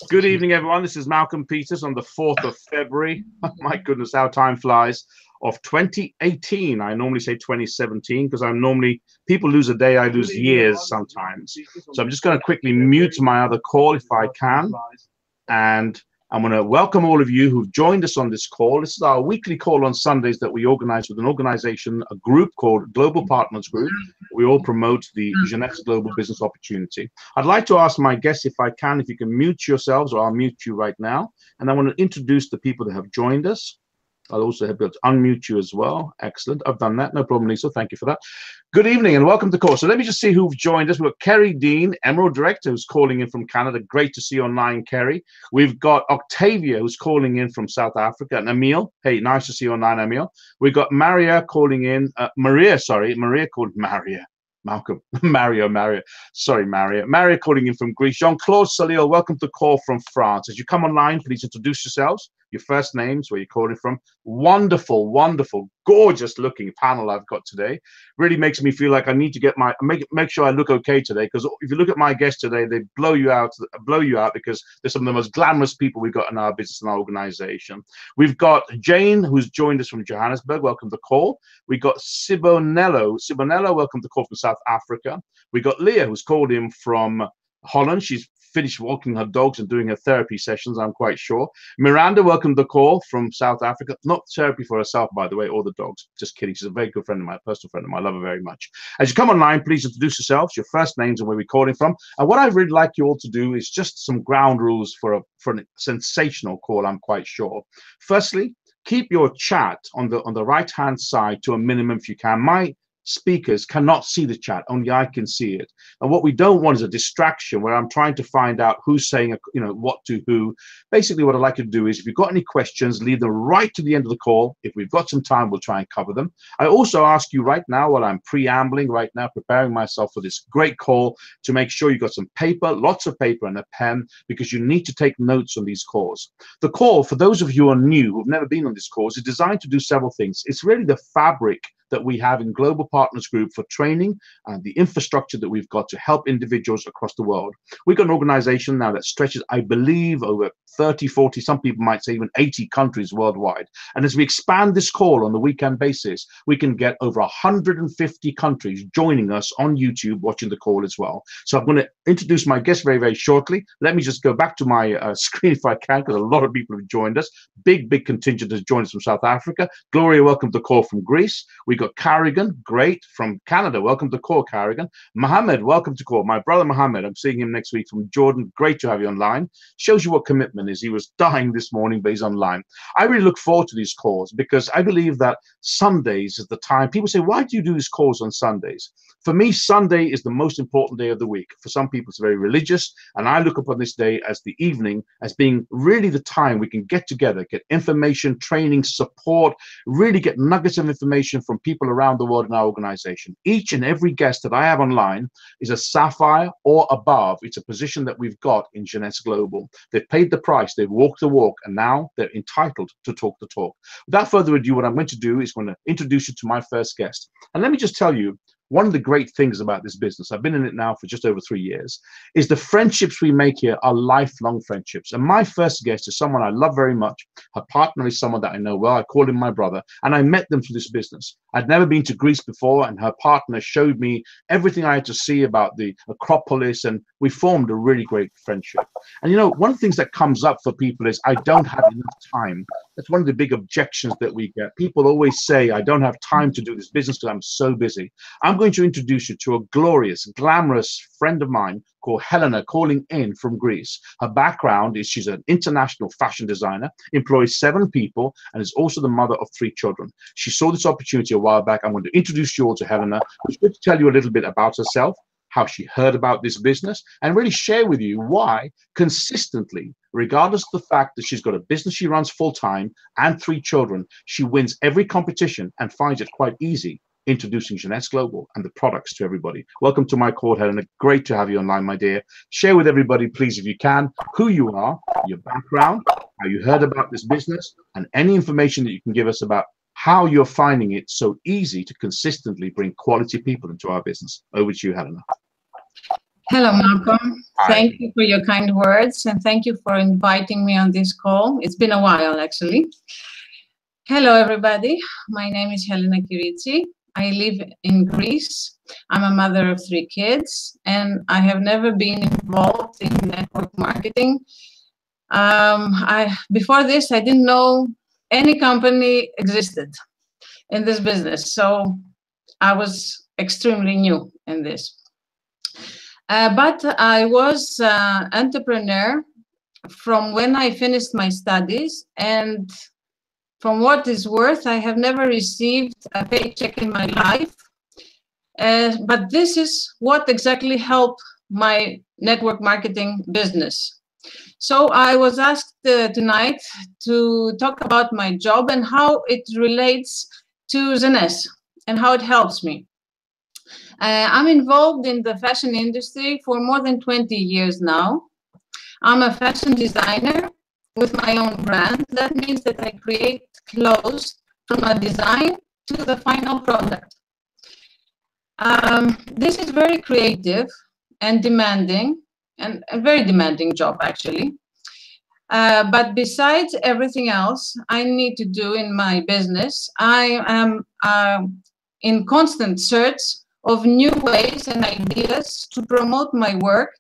Good evening, everyone. This is Malcolm Peters on the 4th of February. My goodness, how time flies. Of 2018. I normally say 2017 because people lose a day, I lose years sometimes. So I'm just going to quickly mute my other call if I can. And I'm going to welcome all of you who've joined us on this call. This is our weekly call on Sundays that we organize with an organization, a group called Global Partners Group. We all promote the Jeunesse Global Business Opportunity. I'd like to ask my guests, if you can mute yourselves, or I'll mute you right now. And I want to introduce the people that have joined us. I'll also have to unmute you as well. Excellent. I've done that. No problem, Lisa. Thank you for that. Good evening and welcome to the call. So let me just see who've joined us. We've got Kerry Dean, Emerald Director, who's calling in from Canada. Great to see you online, Kerry. We've got Octavia, who's calling in from South Africa. And Emil. Hey, nice to see you online, Emil. We've got Maria calling in. Maria called Maria. Malcolm, Maria. Sorry, Maria. Maria calling in from Greece. Jean-Claude Salil, welcome to the call from France. As you come online, please introduce yourselves, your first names, where you're calling from. Wonderful, gorgeous looking panel I've got today. Really makes me feel like I need to get make sure I look okay today, because if you look at my guests today, they blow you out because they're some of the most glamorous people we've got in our business and our organization. We've got Jane, who's joined us from Johannesburg. Welcome to the call. We got Sibonello, welcome to the call from South Africa. We got Leah, who's called in from Holland. She's finished walking her dogs and doing her therapy sessions, I'm quite sure. Miranda, welcome to the call from South Africa. Not therapy for herself, by the way, or the dogs. Just kidding. She's a very good friend of mine, personal friend of mine. I love her very much. As you come online, please introduce yourselves, your first names and where we're calling from. And what I'd really like you all to do is just some ground rules for a sensational call, I'm quite sure. Firstly, keep your chat on the right-hand side to a minimum if you can. My speakers cannot see the chat, only I can see it. And what we don't want is a distraction where I'm trying to find out who's saying what to who. Basically what I'd like you to do is, if you've got any questions, leave them right to the end of the call. If we've got some time, we'll try and cover them. I also ask you right now, while I'm preambling right now, preparing myself for this great call, to make sure you've got some paper, lots of paper and a pen, because you need to take notes on these calls. The call, for those of you who are new, who've never been on this call, is designed to do several things. It's really the fabric that we have in Global Partners Group for training and the infrastructure that we've got to help individuals across the world. We've got an organization now that stretches, I believe, over 30, 40, some people might say even 80 countries worldwide. And as we expand this call on the weekend basis, we can get over 150 countries joining us on YouTube watching the call as well. So I'm going to introduce my guest very, very shortly. Let me just go back to my screen if I can, because a lot of people have joined us. Big contingent has joined us from South Africa. Gloria, welcome to the call from Greece. We got Carrigan, great, from Canada. Welcome to the call, Carrigan. Mohammed, welcome to the call. My brother Mohammed, I'm seeing him next week from Jordan. Great to have you online. Shows you what commitment is. He was dying this morning, but he's online. I really look forward to these calls because I believe that Sundays is the time. People say, why do you do these calls on Sundays? For me, Sunday is the most important day of the week. For some people, it's very religious, and I look upon this day as the evening, as being really the time we can get together, get information, training, support, really get nuggets of information from people around the world in our organization. Each and every guest that I have online is a sapphire or above. It's a position that we've got in Jeunesse Global. They've paid the price, they've walked the walk, and now they're entitled to talk the talk. Without further ado, what I'm going to do is going to introduce you to my first guest. And let me just tell you, one of the great things about this business, I've been in it now for just over 3 years, is the friendships we make here are lifelong friendships. And my first guest is someone I love very much. Her partner is someone that I know well. I call him my brother, and I met them through this business. I'd never been to Greece before, and her partner showed me everything I had to see about the Acropolis, and we formed a really great friendship. And one of the things that comes up for people is, I don't have enough time. That's one of the big objections that we get. People always say, I don't have time to do this business because I'm so busy. I'm going to introduce you to a glorious, glamorous friend of mine called Helena, calling in from Greece. Her background is she's an international fashion designer, employs 7 people, and is also the mother of 3 children. She saw this opportunity a while back. I'm going to introduce you all to Helena, who's going to tell you a little bit about herself, how she heard about this business, and really share with you why consistently, regardless of the fact that she's got a business she runs full-time and 3 children, she wins every competition and finds it quite easy introducing Jeunesse Global and the products to everybody. Welcome to my call, Helena. Great to have you online, my dear. Share with everybody, please, if you can, who you are, your background, how you heard about this business, and any information that you can give us about how you're finding it so easy to consistently bring quality people into our business. Over to you, Helena. Hello, Malcolm. Hi. Thank you for your kind words, and thank you for inviting me on this call. It's been a while, actually. Hello, everybody. My name is Helena Kiritsi. I live in Greece. I'm a mother of 3 kids, and I have never been involved in network marketing. Before this, I didn't know any company existed in this business, so I was extremely new in this. But I was an entrepreneur from when I finished my studies, and from what is worth, I have never received a paycheck in my life. But this is what exactly helped my network marketing business. So I was asked tonight to talk about my job and how it relates to Zenes and how it helps me. I'm involved in the fashion industry for more than 20 years now. I'm a fashion designer with my own brand. That means that I create clothes from a design to the final product. This is very creative and demanding, and a very demanding job, actually. But besides everything else I need to do in my business, I am in constant search of new ways and ideas to promote my work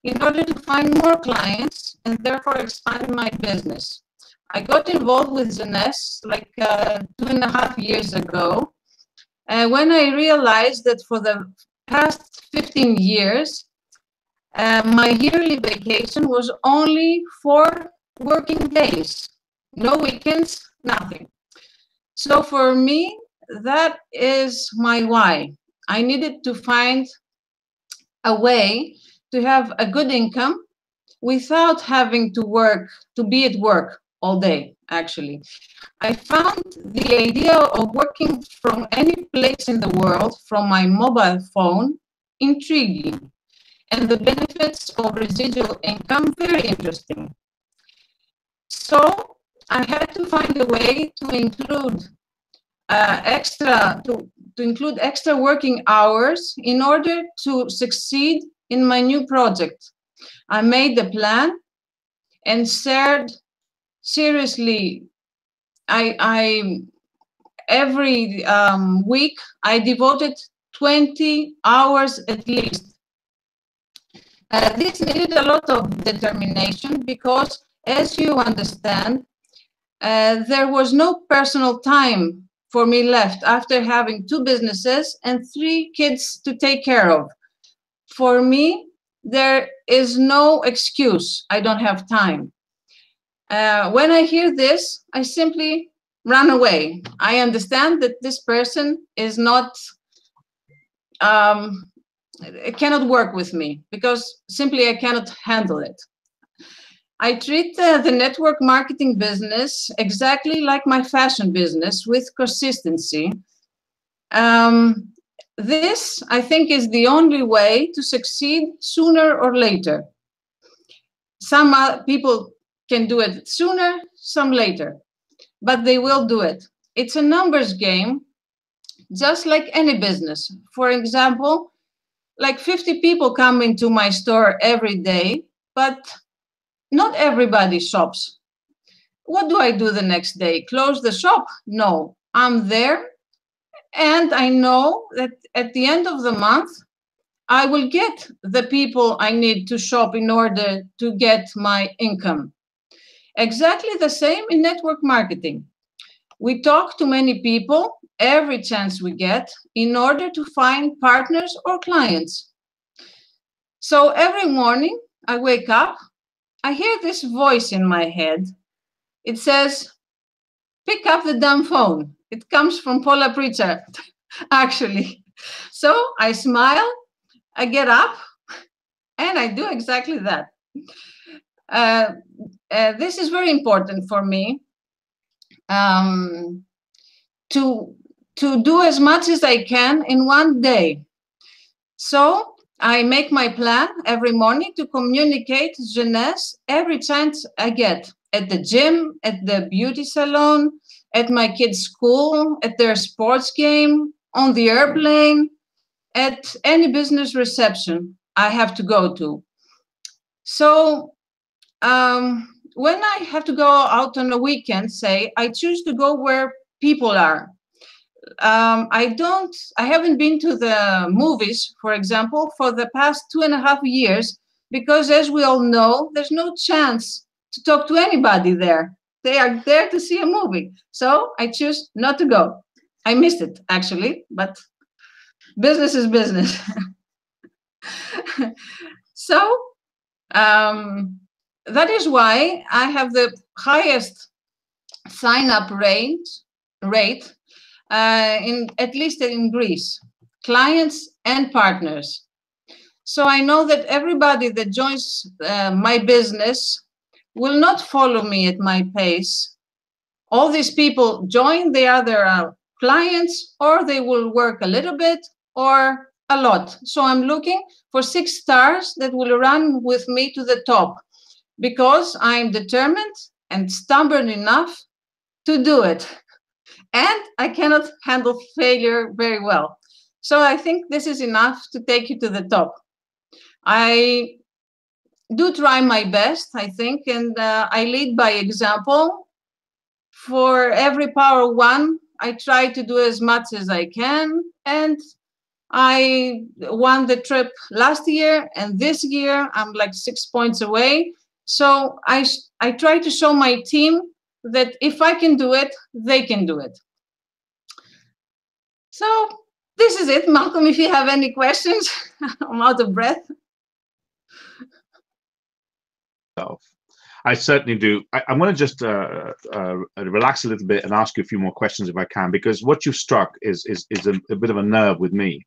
in order to find more clients and therefore expand my business. I got involved with Zenes like 2.5 years ago, when I realized that for the past 15 years, my yearly vacation was only 4 working days, no weekends, nothing. So for me, that is my why. I needed to find a way to have a good income without having to work, to be at work all day, actually. I found the idea of working from any place in the world from my mobile phone intriguing, and the benefits of residual income very interesting. So I had to find a way to include extra working hours in order to succeed in my new project. I made the plan and shared seriously. Every week I devoted 20 hours at least. This needed a lot of determination because, as you understand, there was no personal time for me left after having 2 businesses and 3 kids to take care of. For me, there is no excuse. I don't have time. When I hear this, I simply run away. I understand that this person is not, it cannot work with me because simply I cannot handle it. I treat the network marketing business exactly like my fashion business, with consistency. This, I think, is the only way to succeed sooner or later. Some people can do it sooner, some later, but they will do it. It's a numbers game, just like any business. For example, like 50 people come into my store every day, but not everybody shops. What do I do the next day? Close the shop? No, I'm there, and I know that at the end of the month, I will get the people I need to shop in order to get my income. Exactly the same in network marketing. We talk to many people every chance we get in order to find partners or clients. So every morning I wake up, I hear this voice in my head. It says, pick up the damn phone. It comes from Paula Pritchard, actually. So I smile, I get up, and I do exactly that. This is very important for me, to do as much as I can in one day. So I make my plan every morning to communicate Zenes every chance I get, at the gym, at the beauty salon, at my kids' school, at their sports game, on the airplane, at any business reception. I have to go to. So when I have to go out on a weekend, say, I choose to go where people are. I haven't been to the movies, for example, for the past 2.5 years, because as we all know, there's no chance to talk to anybody there. They are there to see a movie. So I choose not to go. I missed it, actually, but business is business. So that is why I have the highest sign-up rate at least in Greece, clients and partners. So I know that everybody that joins my business will not follow me at my pace. All these people join, they either clients, or they will work a little bit or a lot. So I'm looking for 6 stars that will run with me to the top, because I'm determined and stubborn enough to do it. And I cannot handle failure very well. So I think this is enough to take you to the top. I do try my best, I think, and I lead by example. For every Power One, I try to do as much as I can. And I won the trip last year, and this year I'm like 6 points away. So I try to show my team that if I can do it, they can do it. So this is it, Malcolm. If you have any questions, I'm out of breath. I certainly do. I'm going to just relax a little bit and ask you a few more questions if I can, because what you've struck is a bit of a nerve with me.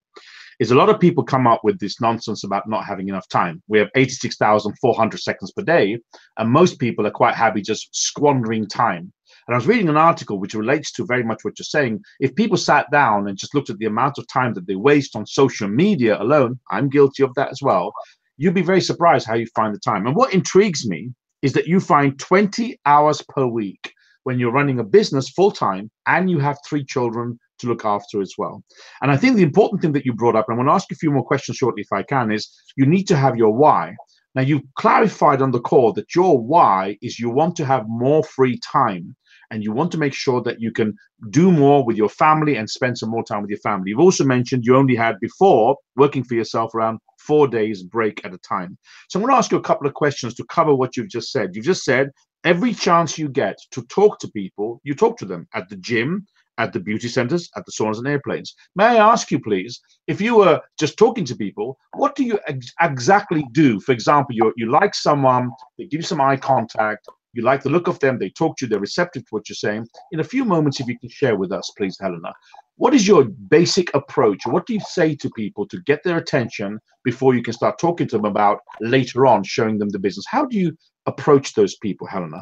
Is a lot of people come up with this nonsense about not having enough time. We have 86,400 seconds per day, and most people are quite happy just squandering time. And I was reading an article which relates to very much what you're saying. If people sat down and just looked at the amount of time that they waste on social media alone, I'm guilty of that as well, you'd be very surprised how you find the time. And what intrigues me is that you find 20 hours per week when you're running a business full-time and you have 3 children to look after as well. And I think the important thing that you brought up, and I'm going to ask you a few more questions shortly if I can, is you need to have your why. Now, you've clarified on the call that your why is you want to have more free time, and you want to make sure that you can do more with your family and spend some more time with your family. You've also mentioned you only had before, working for yourself, around 4 days break at a time. So I'm going to ask you a couple of questions to cover what you've just said. You've just said every chance you get to talk to people, you talk to them at the gym, at the beauty centers, at the saunas and airplanes. May I ask you, please, if you were just talking to people, what do you exactly do? For example, you like someone, they give you some eye contact, you like the look of them, they talk to you, they're receptive to what you're saying. In a few moments, if you can share with us, please, Helena, what is your basic approach? What do you say to people to get their attention before you can start talking to them about later on showing them the business? How do you approach those people, Helena?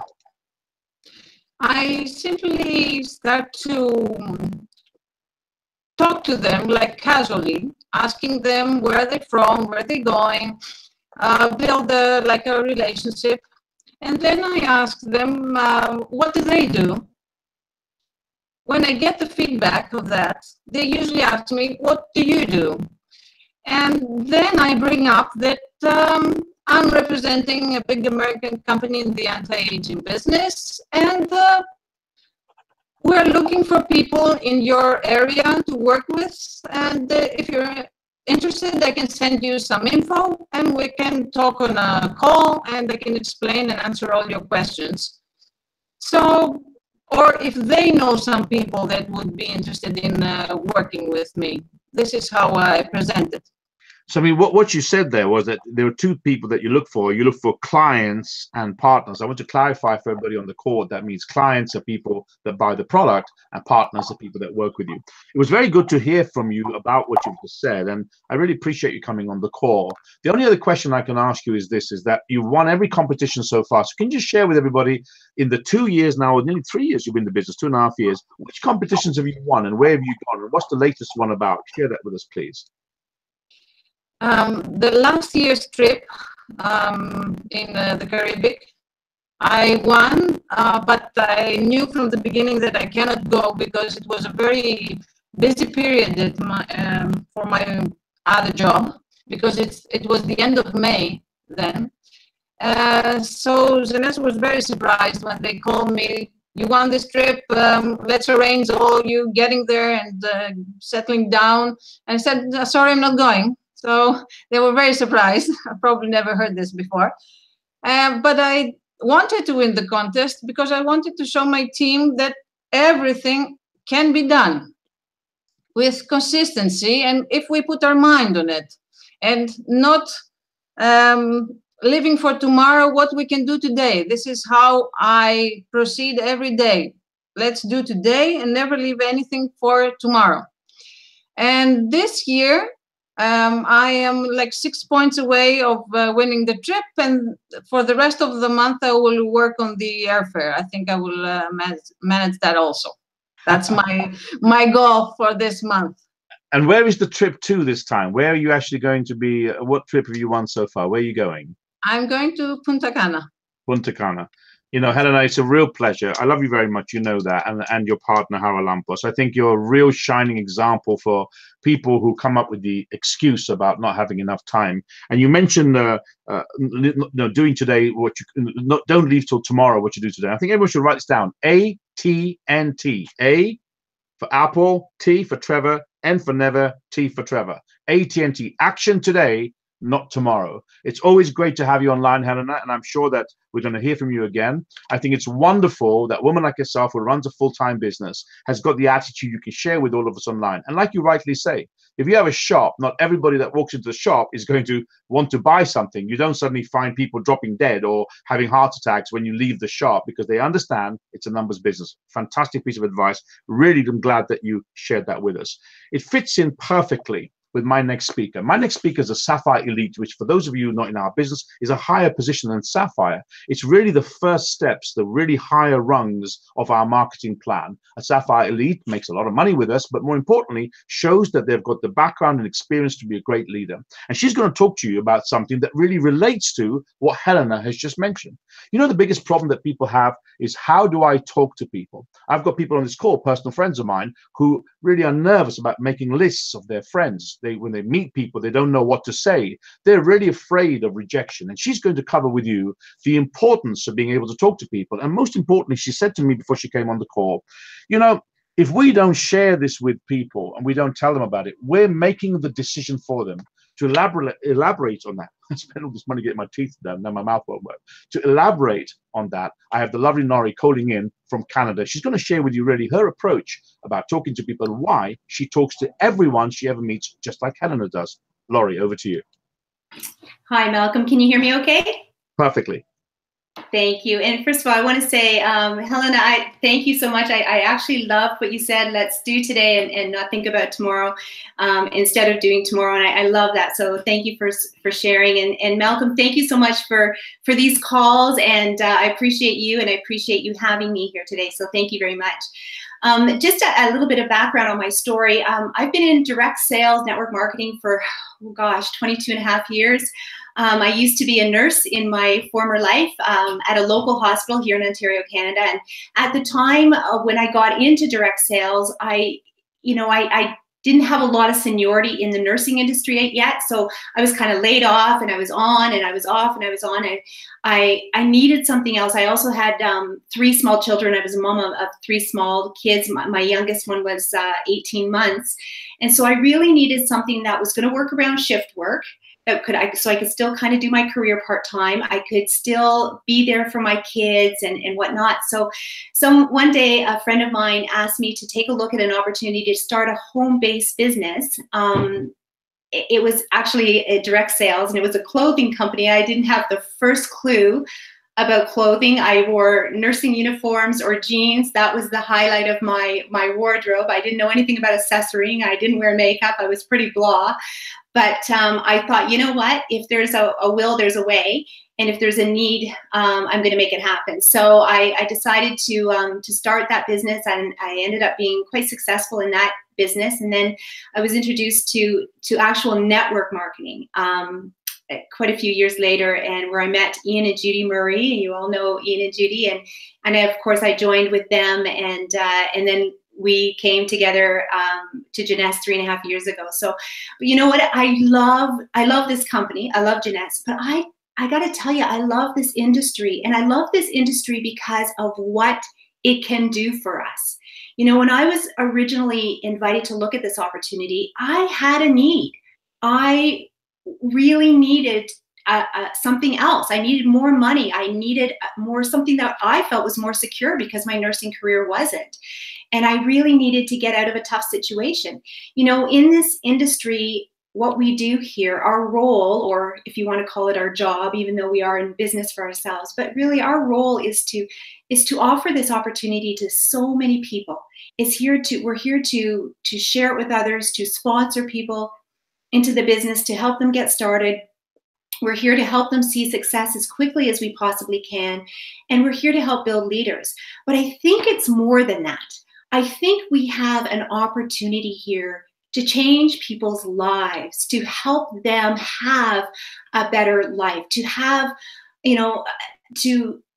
I simply start to talk to them like casually, asking them where they're from, where they're going, build a relationship. And then I ask them, what do they do? When I get the feedback of that, they usually ask me, what do you do? And then I bring up that I'm representing a big American company in the anti-aging business, and we're looking for people in your area to work with. And if you're interested, I can send you some info, and we can talk on a call, and I can explain and answer all your questions. So, or if they know some people that would be interested in working with me, this is how I present it. So, I mean, what you said there was that there were 2 people that you look for. You look for clients and partners. I want to clarify for everybody on the call what that means. Clients are people that buy the product, and partners are people that work with you. It was very good to hear from you about what you've just said, and I really appreciate you coming on the call. The only other question I can ask you is this, is that you've won every competition so far. So can you just share with everybody, in the 2 years now, or nearly 3 years you've been in the business, 2.5 years, which competitions have you won and where have you gone, and what's the latest one about? Share that with us, please. The last year's trip in the Caribbean, I won, but I knew from the beginning that I cannot go because it was a very busy period at for my other job. because it was the end of May then. So Zanessa was very surprised when they called me. You want this trip? Let's arrange all you getting there and settling down. And I said, sorry, I'm not going. So they were very surprised. I probably never heard this before. But I wanted to win the contest because I wanted to show my team that everything can be done with consistency, and if we put our mind on it, and not living for tomorrow what we can do today. This is how I proceed every day. Let's do today and never leave anything for tomorrow. And this year, I am like 6 points away of winning the trip, and for the rest of the month I will work on the airfare. I think I will manage that also. That's my goal for this month. And where is the trip to this time? Where are you actually going to be? What trip have you won so far? Where are you going? I'm going to Punta Cana. Punta Cana. You know, Helena, it's a real pleasure. I love you very much. You know that. And your partner, Haralampos. I think you're a real shining example for people who come up with the excuse about not having enough time. And you mentioned doing today what you don't leave till tomorrow what you do today. I think everyone should write this down. ATNT. A for Apple, T for Trevor, N for never, T for Trevor. ATNT. Action today, not tomorrow. It's always great to have you online, Helena, and I'm sure that we're going to hear from you again. I think it's wonderful that a woman like yourself who runs a full-time business has got the attitude you can share with all of us online. And like you rightly say, if you have a shop, not everybody that walks into the shop is going to want to buy something. You don't suddenly find people dropping dead or having heart attacks when you leave the shop because they understand it's a numbers business. Fantastic piece of advice. Really, I'm glad that you shared that with us. It fits in perfectly with my next speaker. My next speaker is a Sapphire Elite, which for those of you not in our business is a higher position than Sapphire. It's really the first steps, the really higher rungs of our marketing plan. A Sapphire Elite makes a lot of money with us, but more importantly, shows that they've got the background and experience to be a great leader. And she's going to talk to you about something that really relates to what Helena has just mentioned. You know, the biggest problem that people have is, how do I talk to people? I've got people on this call, personal friends of mine, who really are nervous about making lists of their friends. When they meet people, they don't know what to say. They're really afraid of rejection. And she's going to cover with you the importance of being able to talk to people. And most importantly, she said to me before she came on the call, you know, if we don't share this with people and we don't tell them about it, we're making the decision for them. To elaborate on that, I spent all this money getting my teeth done, now my mouth won't work. To elaborate on that, I have the lovely Nori calling in from Canada. She's going to share with you really her approach about talking to people and why she talks to everyone she ever meets, just like Helena does. Laurie, over to you. Hi, Malcolm. Can you hear me okay? Perfectly. Thank you. And first of all, I want to say, Helena, I thank you so much. I actually love what you said. Let's do today and not think about tomorrow instead of doing tomorrow. And I love that. So thank you for sharing. And Malcolm, thank you so much for these calls. And I appreciate you, and I appreciate you having me here today. So thank you very much. Just a little bit of background on my story. I've been in direct sales, network marketing for, 22 and a half years. I used to be a nurse in my former life at a local hospital here in Ontario, Canada. And at the time when I got into direct sales, I didn't have a lot of seniority in the nursing industry yet. So I was kind of laid off, and I was on and I was off and I was on. And I needed something else. I also had 3 small children. I was a mom of 3 small kids. My youngest one was 18 months. And so I really needed something that was going to work around shift work. So I could still kind of do my career part-time. I could still be there for my kids and whatnot. So one day a friend of mine asked me to take a look at an opportunity to start a home-based business. It was actually a direct sales, and it was a clothing company. I didn't have the first clue about clothing. I wore nursing uniforms or jeans. That was the highlight of my wardrobe. I didn't know anything about accessorying. I didn't wear makeup. I was pretty blah. But I thought, you know what? If there's a will, there's a way. And if there's a need, I'm going to make it happen. So I decided to start that business, and I ended up being quite successful in that business. And then I was introduced to actual network marketing quite a few years later, and where I met Ian and Judy Murray. You all know Ian and Judy, and of course I joined with them, and then we came together to Jeunesse 3.5 years ago. So, you know what? I love this company. I love Jeunesse, but I got to tell you, I love this industry, and I love this industry because of what it can do for us. You know, when I was originally invited to look at this opportunity, I had a need. I really needed something else. I needed more money. I needed more, something that I felt was more secure because my nursing career wasn't. And I really needed to get out of a tough situation. You know, in this industry, what we do here, our role, or if you want to call it our job, even though we are in business for ourselves, but really our role is to offer this opportunity to so many people. We're here to share it with others, to sponsor people into the business, to help them get started. We're here to help them see success as quickly as we possibly can. And we're here to help build leaders. But I think it's more than that. I think we have an opportunity here to change people's lives, to help them have a better life, to have, you know,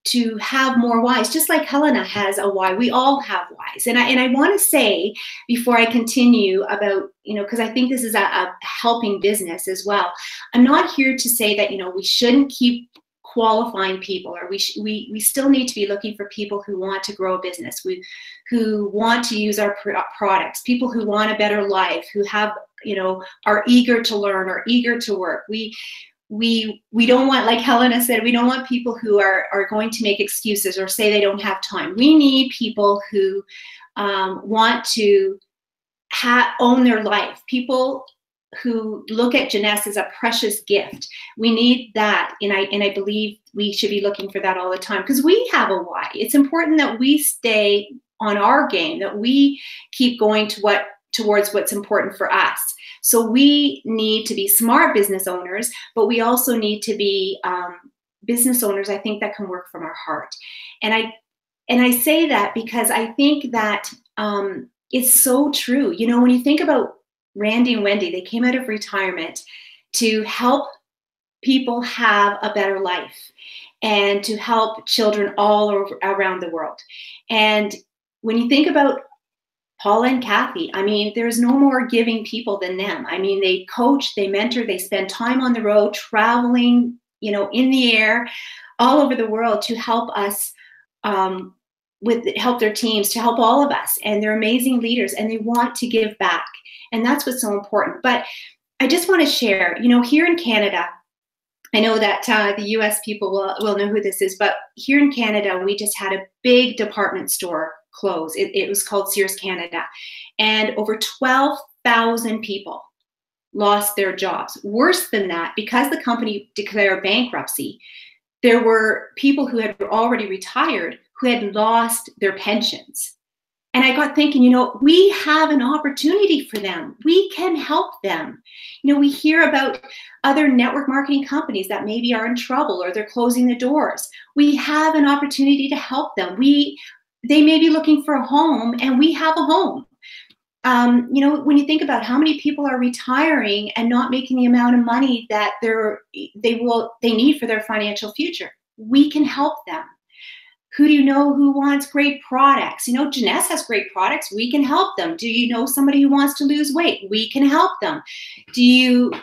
to have more whys, just like Helena has a why. We all have whys. And I want to say, before I continue about, you know, because I think this is a helping business as well. I'm not here to say that, you know, we shouldn't keep qualifying people, or we still need to be looking for people who want to grow a business, who want to use our products, people who want a better life, who have, you know, are eager to learn, or eager to work. We don't want, like Helena said, we don't want people who are going to make excuses or say they don't have time. We need people who want to own their life, people who look at Jeunesse as a precious gift. We need that, and I believe we should be looking for that all the time, because we have a why. It's important that we stay on our game, that we keep going towards what's important for us. So we need to be smart business owners, but we also need to be business owners, I think, that can work from our heart. And I say that because I think that it's so true. You know, when you think about Randy and Wendy, they came out of retirement to help people have a better life and to help children all around the world. And when you think about Paula and Kathy, I mean, there's no more giving people than them. I mean, they coach, they mentor, they spend time on the road, traveling, you know, in the air, all over the world to help us, help their teams, to help all of us. And they're amazing leaders, and they want to give back. And that's what's so important. But I just want to share, you know, here in Canada, I know that the US people will know who this is, but here in Canada, we just had a big department store close. It was called Sears Canada. And over 12,000 people lost their jobs. Worse than that, because the company declared bankruptcy, there were people who had already retired who had lost their pensions. And I got thinking, you know, we have an opportunity for them. We can help them. You know, we hear about other network marketing companies that maybe are in trouble or they're closing the doors. We have an opportunity to help them. They may be looking for a home, and we have a home. You know, when you think about how many people are retiring and not making the amount of money that they need for their financial future, we can help them. Who do you know who wants great products? You know, Jeunesse has great products. We can help them. Do you know somebody who wants to lose weight? We can help them. Who do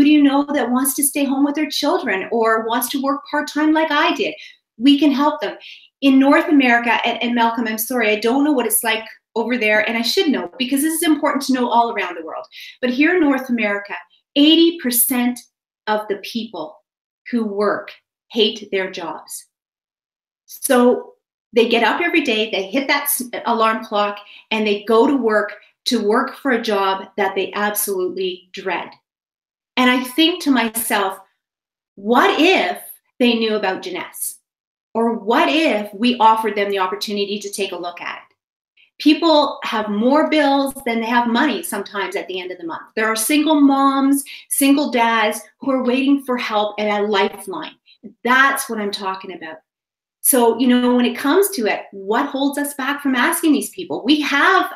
you know that wants to stay home with their children or wants to work part-time like I did? We can help them. In North America, and Malcolm, I'm sorry, I don't know what it's like over there, and I should know, because this is important to know all around the world. But here in North America, 80% of the people who work hate their jobs. So they get up every day, they hit that alarm clock, and they go to work for a job that they absolutely dread. And I think to myself, what if they knew about Jeunesse? Or what if we offered them the opportunity to take a look at it? People have more bills than they have money sometimes at the end of the month. There are single moms, single dads who are waiting for help and a lifeline. That's what I'm talking about. So, you know, when it comes to it, what holds us back from asking these people? We have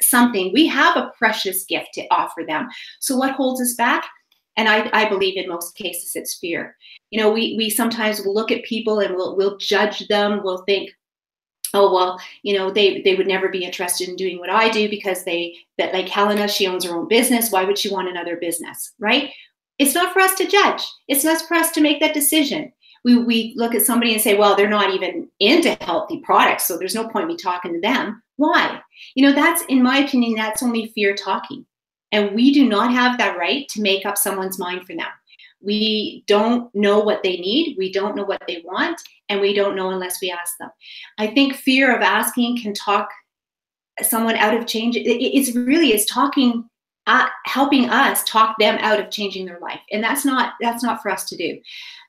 something, we have a precious gift to offer them. So what holds us back? And I believe in most cases it's fear. You know, we sometimes will look at people and we'll judge them. We'll think, oh, well, you know, they would never be interested in doing what I do because that like Helena, she owns her own business. Why would she want another business, right? It's not for us to judge. It's not for us to make that decision. We look at somebody and say, well, they're not even into healthy products, so there's no point me talking to them. Why? You know, that's, in my opinion, that's only fear talking. And we do not have that right to make up someone's mind for them. We don't know what they need. We don't know what they want. And we don't know unless we ask them. I think fear of asking can talk someone out of change. It's talking, helping us talk them out of changing their life. And that's not for us to do.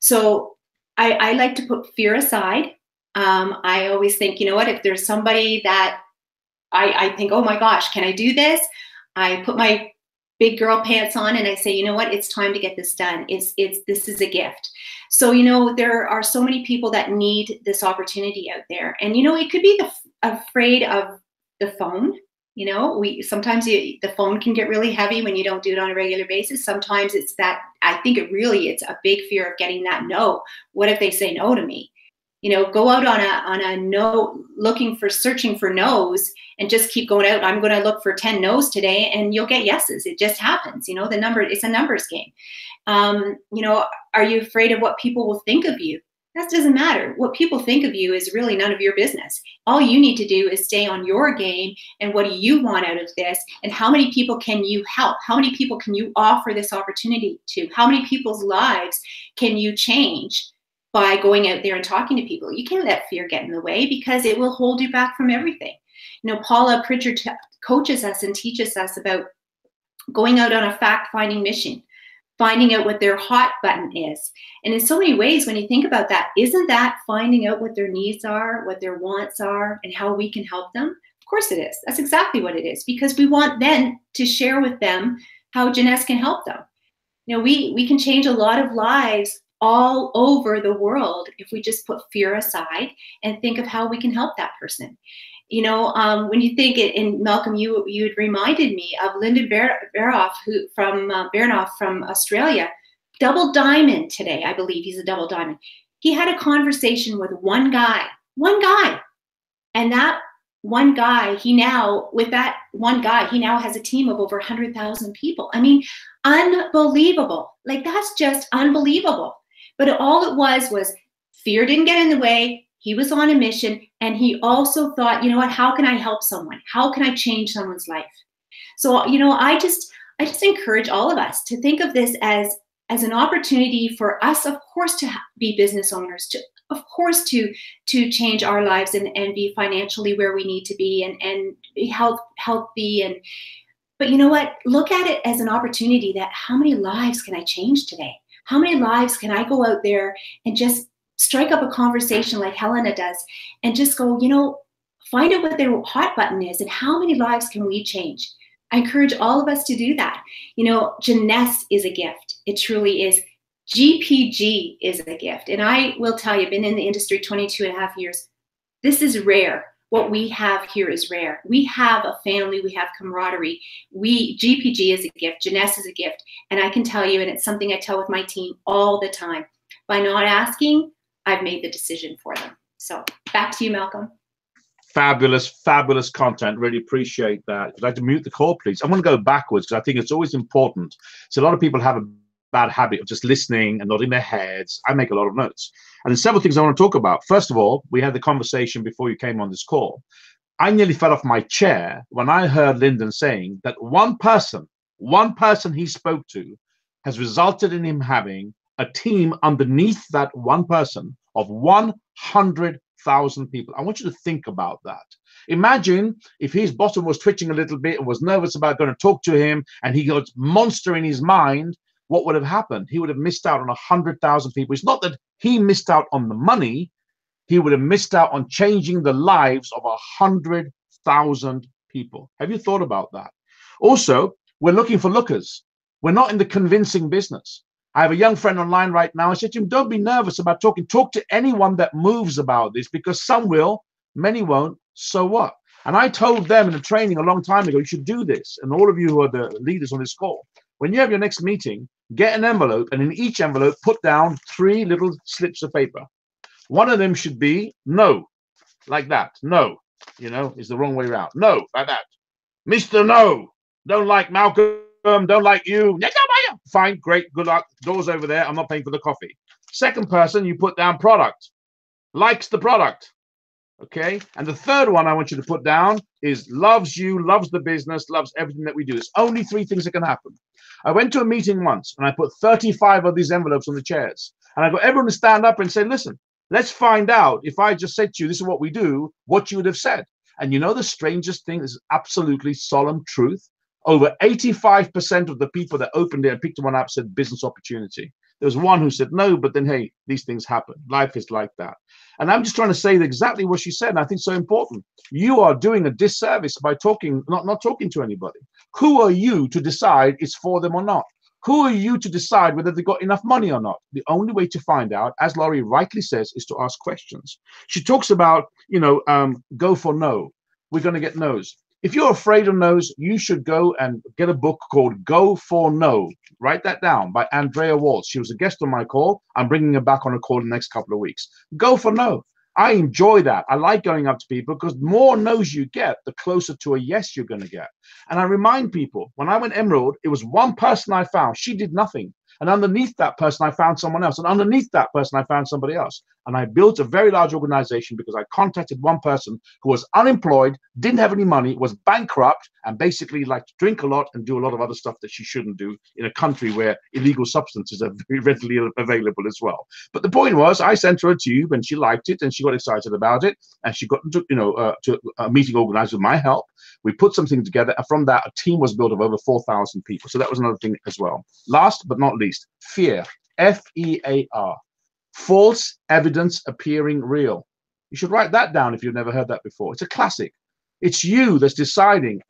So I like to put fear aside. I always think, you know what, if there's somebody that I think, oh my gosh, can I do this? I put my big girl pants on and I say, you know what, it's time to get this done. This is a gift. So, you know, there are so many people that need this opportunity out there. And, you know, it could be afraid of the phone. You know, sometimes the phone can get really heavy when you don't do it on a regular basis. Sometimes it's that, I think it's a big fear of getting that no. What if they say no to me? You know, go out on a no, searching for no's and just keep going out. I'm going to look for 10 no's today and you'll get yeses. It just happens. You know, it's a numbers game. You know, are you afraid of what people will think of you? That doesn't matter. What people think of you is really none of your business. All you need to do is stay on your game and what do you want out of this? And how many people can you help? How many people can you offer this opportunity to? How many people's lives can you change by going out there and talking to people? You can't let fear get in the way because it will hold you back from everything. You know, Paula Pritchard coaches us and teaches us about going out on a fact-finding mission, finding out what their hot button is. And in so many ways, when you think about that, isn't that finding out what their needs are, what their wants are, and how we can help them? Of course it is. That's exactly what it is, because we want then to share with them how Jeunesse can help them. You know, we can change a lot of lives all over the world if we just put fear aside and think of how we can help that person. You know, when you think it, and Malcolm, you had reminded me of Lyndon Baroff, from Australia, double diamond today. I believe he's a double diamond. He had a conversation with one guy, and that one guy, he now has a team of over 100,000 people. I mean, unbelievable. Like, that's just unbelievable. But all it was fear didn't get in the way. He was on a mission, and he also thought, you know what, how can I help someone? How can I change someone's life? So, you know, I just encourage all of us to think of this as an opportunity for us, of course, to be business owners, of course, to change our lives and be financially where we need to be and be healthy. But you know what? Look at it as an opportunity that how many lives can I change today? How many lives can I go out there and just strike up a conversation like Helena does and just go, you know, find out what their hot button is and how many lives can we change? I encourage all of us to do that. You know, Jeunesse is a gift. It truly is. GPG is a gift. And I will tell you, I've been in the industry 22 and a half years. This is rare. What we have here is rare. We have a family, we have camaraderie. GPG is a gift, Jeunesse is a gift. And I can tell you, and it's something I tell with my team all the time, by not asking, I've made the decision for them. So back to you, Malcolm. Fabulous, fabulous content. Really appreciate that. I'd like to mute the call, please. I want to go backwards because I think it's always important. So a lot of people have a bad habit of just listening and nodding their heads. I make a lot of notes. And there's several things I want to talk about. First of all, we had the conversation before you came on this call. I nearly fell off my chair when I heard Lyndon saying that one person he spoke to has resulted in him having a team underneath that one person of 100,000 people. I want you to think about that. Imagine if his bottom was twitching a little bit and was nervous about going to talk to him and he got monster in his mind, what would have happened? He would have missed out on 100,000 people. It's not that he missed out on the money. He would have missed out on changing the lives of 100,000 people. Have you thought about that? Also, we're looking for lookers. We're not in the convincing business. I have a young friend online right now. I said to him, don't be nervous about talking. Talk to anyone that moves about this, because some will, many won't. So what? And I told them in a training a long time ago, you should do this. And all of you who are the leaders on this call, when you have your next meeting, get an envelope, and in each envelope, put down 3 little slips of paper. One of them should be no. like that. No, is the wrong way around. No, like that. Mr. No, don't like Malcolm, don't like you. Fine, great, good luck. Doors over there. I'm not paying for the coffee. Second person, you put down product. Likes the product. Okay. And the third one I want you to put down is loves you, loves the business, loves everything that we do. There's only 3 things that can happen. I went to a meeting once and I put 35 of these envelopes on the chairs. And I got everyone to stand up and say, listen, let's find out if I just said to you, this is what we do, what you would have said. And the strangest thing is absolutely solemn truth. Over 85% of the people that opened it and picked one up said business opportunity. There was one who said no, but then, hey, these things happen. Life is like that. And I'm just trying to say exactly what she said. And I think it's so important. You are doing a disservice by not talking to anybody. Who are you to decide it's for them or not? Who are you to decide whether they've got enough money or not? The only way to find out, as Laurie rightly says, is to ask questions. She talks about, go for no. We're going to get no's. If you're afraid of no's, you should go and get a book called Go for No. Write that down, by Andrea Waltz. She was a guest on my call. I'm bringing her back on a call in the next couple of weeks. Go for no. I enjoy that. I like going up to people because the more no's you get, the closer to a yes you're going to get. And I remind people, when I went Emerald, it was one person I found. She did nothing. And underneath that person, I found someone else. And underneath that person, I found somebody else. And I built a very large organization because I contacted one person who was unemployed, didn't have any money, was bankrupt, and basically liked to drink a lot and do a lot of other stuff that she shouldn't do in a country where illegal substances are very readily available as well. But the point was, I sent her a tube and she liked it and she got excited about it. And she got into, to a meeting organized with my help. We put something together. And from that, a team was built of over 4,000 people. So that was another thing as well. Last but not least, fear. F-E-A-R. False evidence appearing real. You should write that down if you've never heard that before. It's a classic. It's you that's deciding,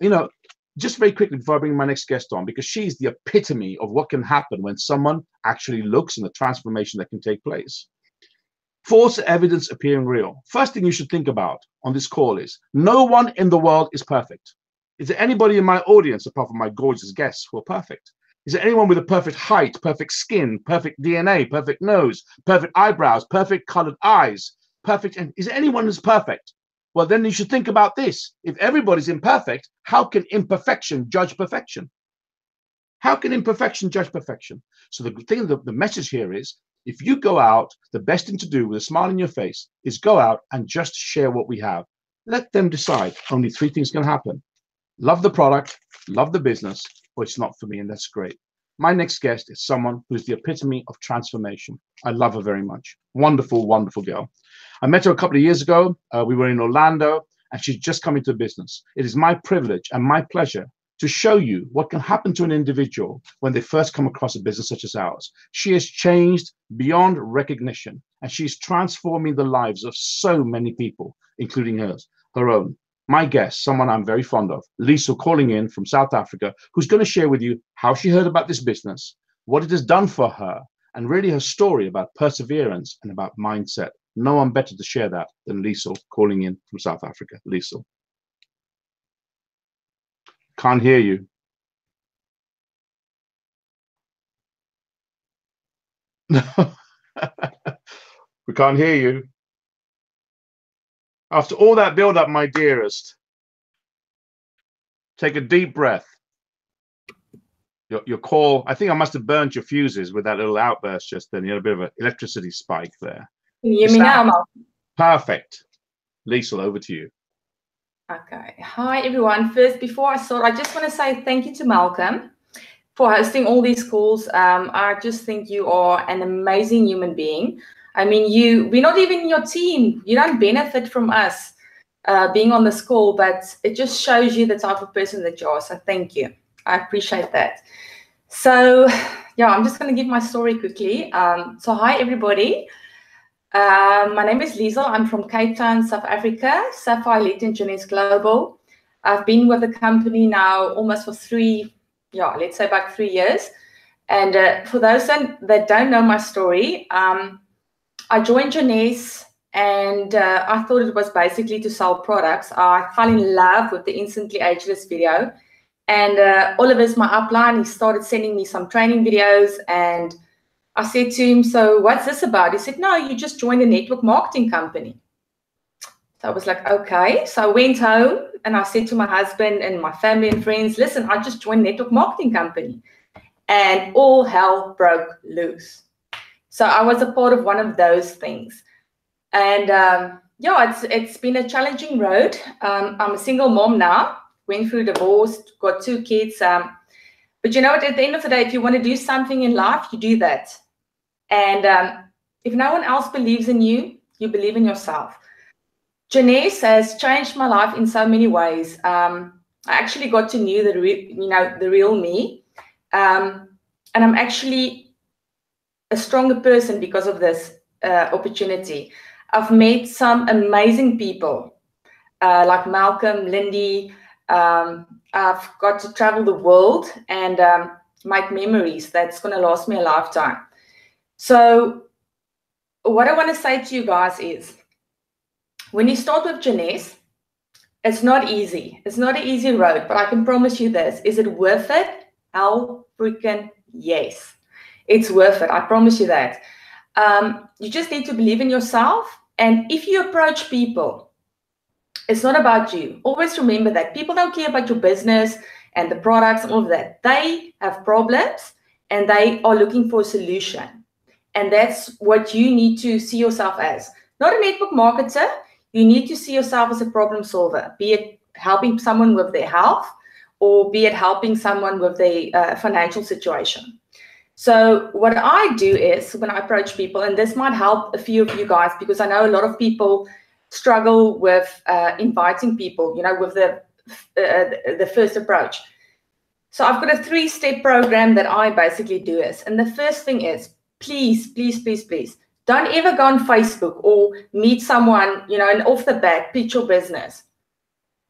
just very quickly before I bring my next guest on, because she's the epitome of what can happen when someone actually looks and the transformation that can take place. False evidence appearing real. First thing you should think about on this call is no one in the world is perfect. Is there anybody in my audience, apart from my gorgeous guests, who are perfect? Is there anyone with a perfect height, perfect skin, perfect DNA, perfect nose, perfect eyebrows, perfect colored eyes, perfect? Is there anyone who's perfect? Well, then you should think about this. If everybody's imperfect, how can imperfection judge perfection? How can imperfection judge perfection? So the message here is, if you go out, the best thing to do with a smile on your face is go out and just share what we have. Let them decide. Only 3 things can happen. Love the product, love the business, or it's not for me, and that's great. My next guest is someone who's the epitome of transformation. I love her very much. Wonderful, wonderful girl. I met her a couple of years ago. We were in Orlando, and she's just come into business. It is my privilege and my pleasure to show you what can happen to an individual when they first come across a business such as ours. She has changed beyond recognition, and she's transforming the lives of so many people, including her own. My guest, someone I'm very fond of, Lisa, calling in from South Africa, who's going to share with you how she heard about this business, what it has done for her, and really her story about perseverance and about mindset. No one better to share that than Lisa, calling in from South Africa. Lisa. Can't hear you. We can't hear you. After all that build-up, my dearest, take a deep breath. Your call, I think I must have burnt your fuses with that little outburst just then. You had a bit of an electricity spike there. Can you hear me now, Malcolm? Perfect. Lisa, over to you. Okay. Hi, everyone. First, before I start, I just want to say thank you to Malcolm for hosting all these calls. I just think you are an amazing human being. I mean, we're not even your team. You don't benefit from us being on this call, but it just shows you the type of person that you are. So thank you. I appreciate that. So, yeah, I'm just going to give my story quickly. So hi, everybody. My name is Liesel. I'm from Cape Town, South Africa, Sapphire Elite Engineers Global. I've been with the company now almost for let's say about 3 years. And for those that don't know my story, I joined Jeunesse and I thought it was basically to sell products. I fell in love with the Instantly Ageless video. And Oliver's my upline. He started sending me some training videos. And I said to him, so what's this about? He said, no, you just joined a network marketing company. So I was like, okay. So I went home and I said to my husband and my family and friends, listen, I just joined network marketing company. And all hell broke loose. So I was a part of one of those things. And yeah, it's been a challenging road. I'm a single mom now, went through divorce, got 2 kids. But you know what, at the end of the day, if you want to do something in life, you do that. And if no one else believes in you, you believe in yourself. Jeunesse has changed my life in so many ways. I actually got to know the real me. And I'm actually a stronger person because of this opportunity. I've met some amazing people like Malcolm, Lindy. I've got to travel the world and make memories that's going to last me a lifetime. So what I want to say to you guys is, when you start with Jeunesse, it's not easy. It's not an easy road, but I can promise you this. Is it worth it? Hell freaking yes. It's worth it. I promise you that. You just need to believe in yourself. And if you approach people, it's not about you. Always remember that people don't care about your business and the products and all of that. They have problems and they are looking for a solution. And that's what you need to see yourself as. Not a network marketer. You need to see yourself as a problem solver, be it helping someone with their health or be it helping someone with their financial situation. So what I do is when I approach people, and this might help a few of you guys, because I know a lot of people struggle with inviting people, with the first approach. So I've got a 3-step program that I basically do is, and the first thing is, please, please, please, please, don't ever go on Facebook or meet someone, and off the bat, pitch your business.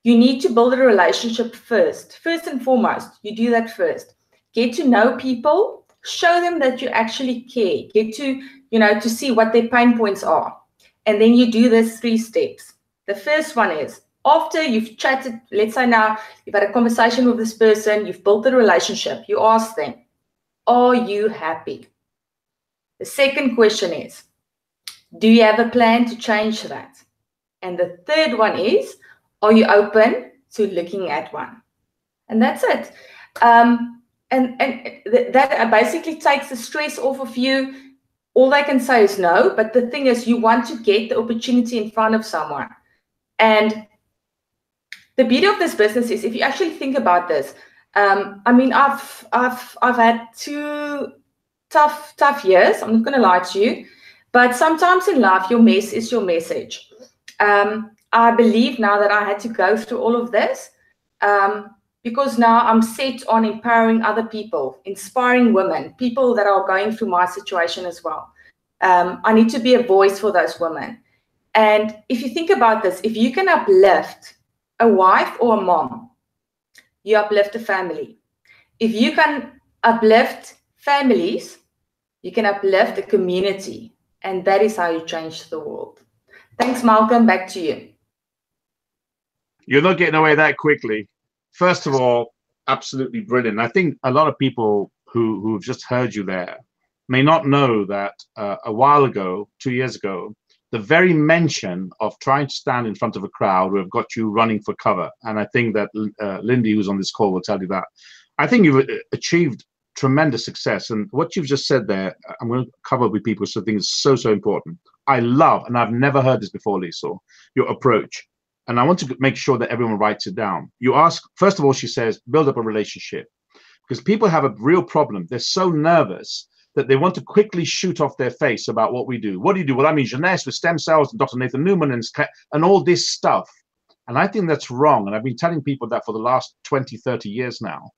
You need to build a relationship first. First and foremost, you do that first. Get to know people, show them that you actually care. Get to, to see what their pain points are. And then you do this 3 steps. The first one is, after you've chatted, let's say now you've had a conversation with this person, you've built a relationship, you ask them, are you happy? The second question is, do you have a plan to change that? And the third one is, are you open to looking at one? And that's it. And that basically takes the stress off of you. All they can say is no, but the thing is, you want to get the opportunity in front of someone. And the beauty of this business is, if you actually think about this, I've had 2 tough years. I'm not going to lie to you, but sometimes in life, your mess is your message. I believe now that I had to go through all of this because now I'm set on empowering other people, inspiring women, people that are going through my situation as well. I need to be a voice for those women. And if you think about this, if you can uplift a wife or a mom, you uplift a family. If you can uplift families, you can uplift a community. And that is how you change the world. Thanks, Malcolm. Back to you. You're not getting away that quickly. First of all, absolutely brilliant. I think a lot of people who've just heard you there may not know that a while ago, 2 years ago, the very mention of trying to stand in front of a crowd would have got you running for cover. And I think that Lindy, who's on this call, will tell you that. I think you've achieved tremendous success. And what you've just said there, I'm going to cover with people, so I think it's so, so important. I love, and I've never heard this before, Lisa, your approach. And I want to make sure that everyone writes it down. You ask, first of all, she says, build up a relationship. Because people have a real problem. They're so nervous that they want to quickly shoot off their face about what we do. What do you do? Well, I mean, Jeunesse with stem cells, and Dr. Nathan Newman, and all this stuff. And I think that's wrong. And I've been telling people that for the last 20, 30 years now.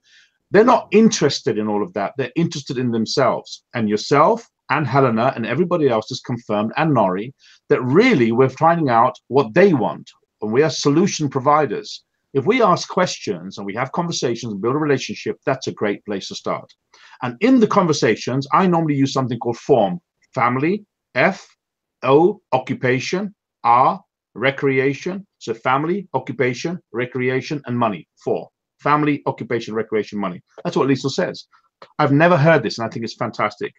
They're not interested in all of that. They're interested in themselves. And yourself and Helena and everybody else has confirmed, and Nori, that really we're finding out what they want. And we are solution providers. If we ask questions and we have conversations and build a relationship, that's a great place to start. And in the conversations, I normally use something called FORM. Family, F, O, occupation, R, recreation. So family, occupation, recreation, and money. 4. Family, occupation, recreation, money. That's what Lisa says. I've never heard this, and I think it's fantastic.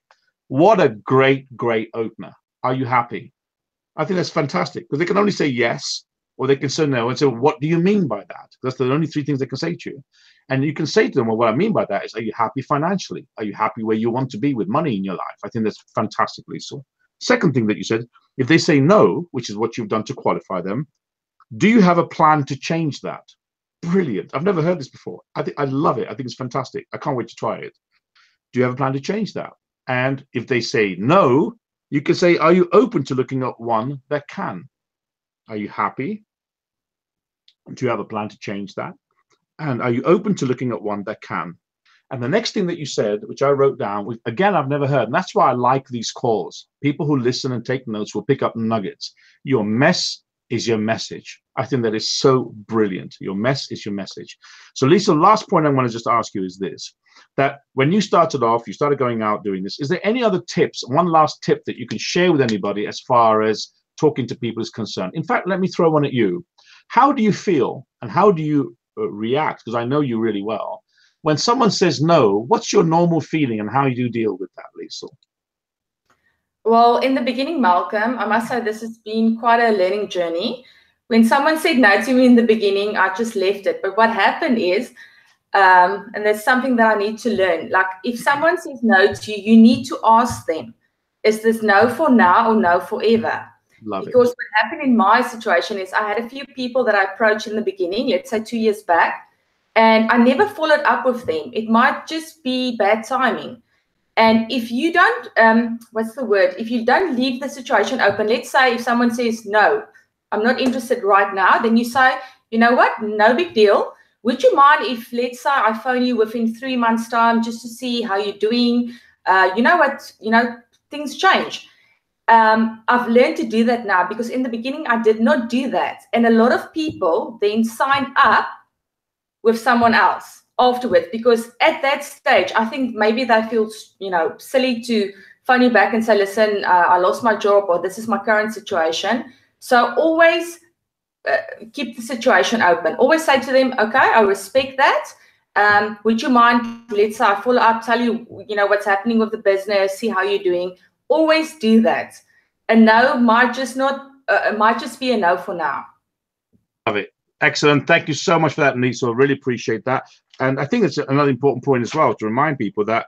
What a great, great opener. Are you happy? I think that's fantastic, because they can only say yes. Or they can say no and say, well, what do you mean by that? That's the only three things they can say to you. And you can say to them, well, what I mean by that is, are you happy financially? Are you happy where you want to be with money in your life? I think that's fantastic, Liesl. Second thing that you said, if they say no, which is what you've done to qualify them, do you have a plan to change that? Brilliant. I've never heard this before. I love it. I think it's fantastic. I can't wait to try it. Do you have a plan to change that? And if they say no, you can say, are you open to looking at one that can? Are you happy? Do you have a plan to change that? And are you open to looking at one that can? And the next thing that you said, which I wrote down, again, I've never heard, and that's why I like these calls. People who listen and take notes will pick up nuggets. Your mess is your message. I think that is so brilliant. Your mess is your message. So Liesl, last point I want to just ask you is this, that when you started off, you started going out doing this, is there any other tips, one last tip that you can share with anybody as far as talking to people is concerned? In fact, let me throw one at you. How do you feel and how do you react? Because I know you really well. When someone says no, what's your normal feeling and how you do deal with that, Liesl? Well, in the beginning, Malcolm, I must say this has been quite a learning journey. When someone said no to me in the beginning, I just left it. But what happened is, and that's something that I need to learn, like if someone says no to you, you need to ask them, is this no for now or no forever? Because what happened in my situation is I had a few people that I approached in the beginning, let's say 2 years back, and I never followed up with them. It might just be bad timing. And if you don't, if you don't leave the situation open, let's say if someone says, no, I'm not interested right now, then you say, you know what, no big deal. Would you mind if, let's say, I phone you within 3 months' time just to see how you're doing? You know what, things change. I've learned to do that now because in the beginning, I did not do that. And a lot of people then sign up with someone else afterwards, because at that stage, I think maybe they feel, silly to phone you back and say, listen, I lost my job or this is my current situation. So always keep the situation open. Always say to them, okay, I respect that. Would you mind, let's say I follow up, tell you, what's happening with the business, see how you're doing. Always do that. A no might just be a no for now. Love it. Excellent. Thank you so much for that, Liesl. I really appreciate that. And I think it's another important point as well to remind people that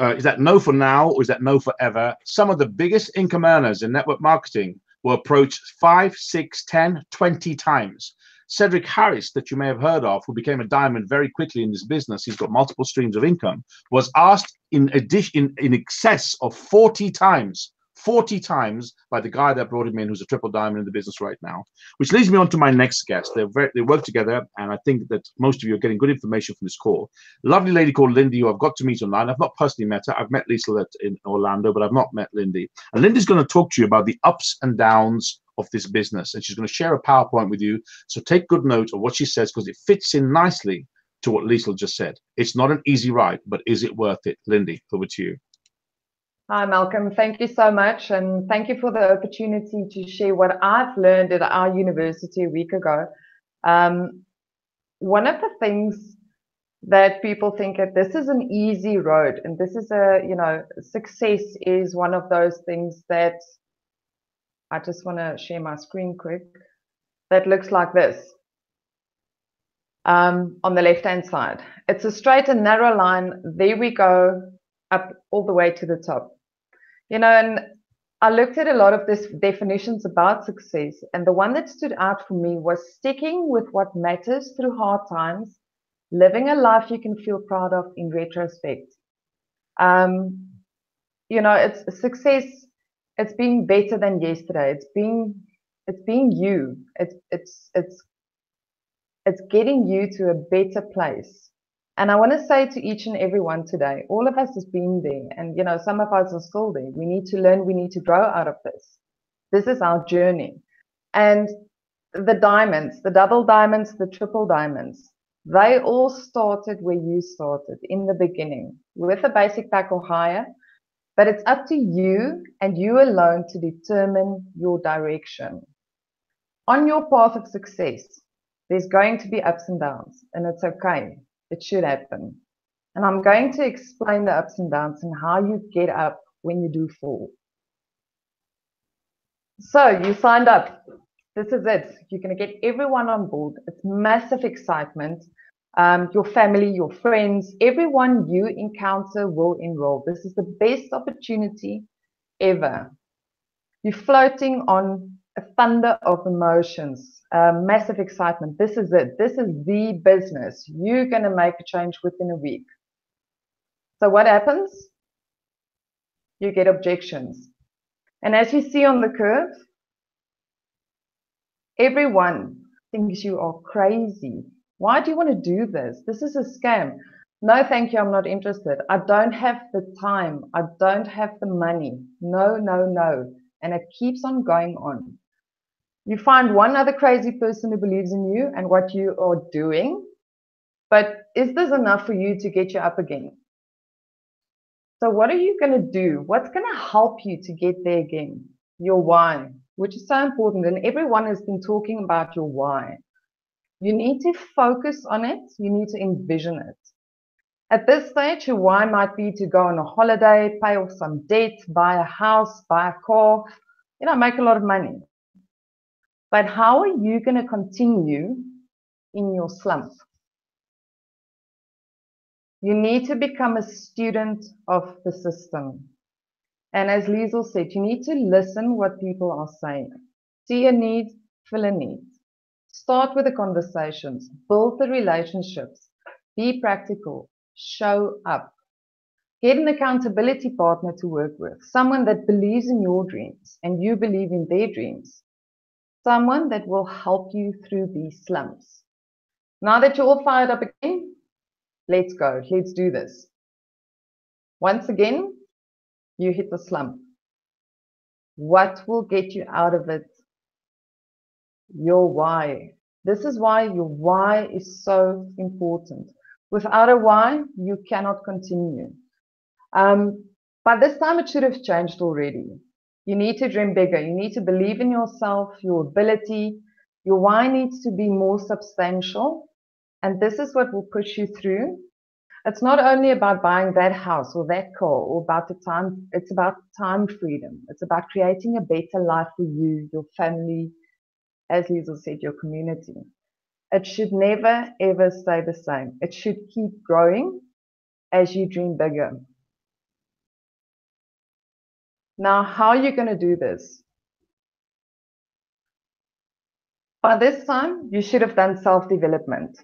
is that no for now or is that no forever? Some of the biggest income earners in network marketing will approach 5, 6, 10, 20 times. Cedric Harris, that you may have heard of, who became a diamond very quickly in this business, he's got multiple streams of income, was asked in excess of 40 times by the guy that brought him in, who's a triple diamond in the business right now. Which leads me on to my next guest. They work together, and I think that most of you are getting good information from this call. Lovely lady called Lindy, who I've got to meet online. I've not personally met her. I've met Liesl in Orlando, but I've not met Lindy. And Lindy's going to talk to you about the ups and downs of this business, and she's going to share a PowerPoint with you. So take good note of what she says, because it fits in nicely to what Liesl just said. It's not an easy ride, but is it worth it? Lindy, over to you. Hi, Malcolm. Thank you so much. And thank you for the opportunity to share what I've learned at our university a week ago. One of the things that people think that this is an easy road, and this is success is one of those things that I just want to share my screen quick. That looks like this on the left-hand side. It's a straight and narrow line. There we go, up all the way to the top. And I looked at a lot of these definitions about success, and the one that stood out for me was sticking with what matters through hard times, living a life you can feel proud of in retrospect. It's success. It's being better than yesterday. It's being you. It's getting you to a better place. And I want to say to each and every one today, all of us has been there, and some of us are still there. We need to learn, we need to grow out of this. This is our journey. And the diamonds, the double diamonds, the triple diamonds, they all started where you started in the beginning, with a basic pack or higher. But it's up to you and you alone to determine your direction. On your path of success, there's going to be ups and downs, and it's okay. It should happen. And I'm going to explain the ups and downs and how you get up when you do fall. So you signed up This is it. You're going to get everyone on board. It's massive excitement. Your family, your friends, everyone you encounter will enroll. This is the best opportunity ever. You're floating on a thunder of emotions, massive excitement. This is it. This is the business. You're going to make a change within a week. So what happens? You get objections. And as you see on the curve, everyone thinks you are crazy. Why do you want to do this? This is a scam. No, thank you. I'm not interested. I don't have the time. I don't have the money. No, no, no. And it keeps on going on. You find one other crazy person who believes in you and what you are doing. But is this enough for you to get you up again? So what are you going to do? What's going to help you to get there again? Your why, which is so important. And everyone has been talking about your why. You need to focus on it. You need to envision it. At this stage, your why might be to go on a holiday, pay off some debt, buy a house, buy a car, make a lot of money. But how are you going to continue in your slump? You need to become a student of the system. And as Liesl said, you need to listen what people are saying. See a need, fill a need. Start with the conversations, build the relationships, be practical, show up. Get an accountability partner to work with, someone that believes in your dreams and you believe in their dreams. Someone that will help you through these slumps. Now that you're all fired up again, let's go. Let's do this. Once again, you hit the slump. What will get you out of it? Your why. This is why your why is so important. Without a why, you cannot continue. By this time, it should have changed already. You need to dream bigger. You need to believe in yourself, your ability. Your why needs to be more substantial. And this is what will push you through. It's not only about buying that house or that car or about the time. It's about time freedom. It's about creating a better life for you, your family, as Liesl said, your community. It should never, ever stay the same. It should keep growing as you dream bigger. Now, how are you going to do this? By this time, you should have done self-development.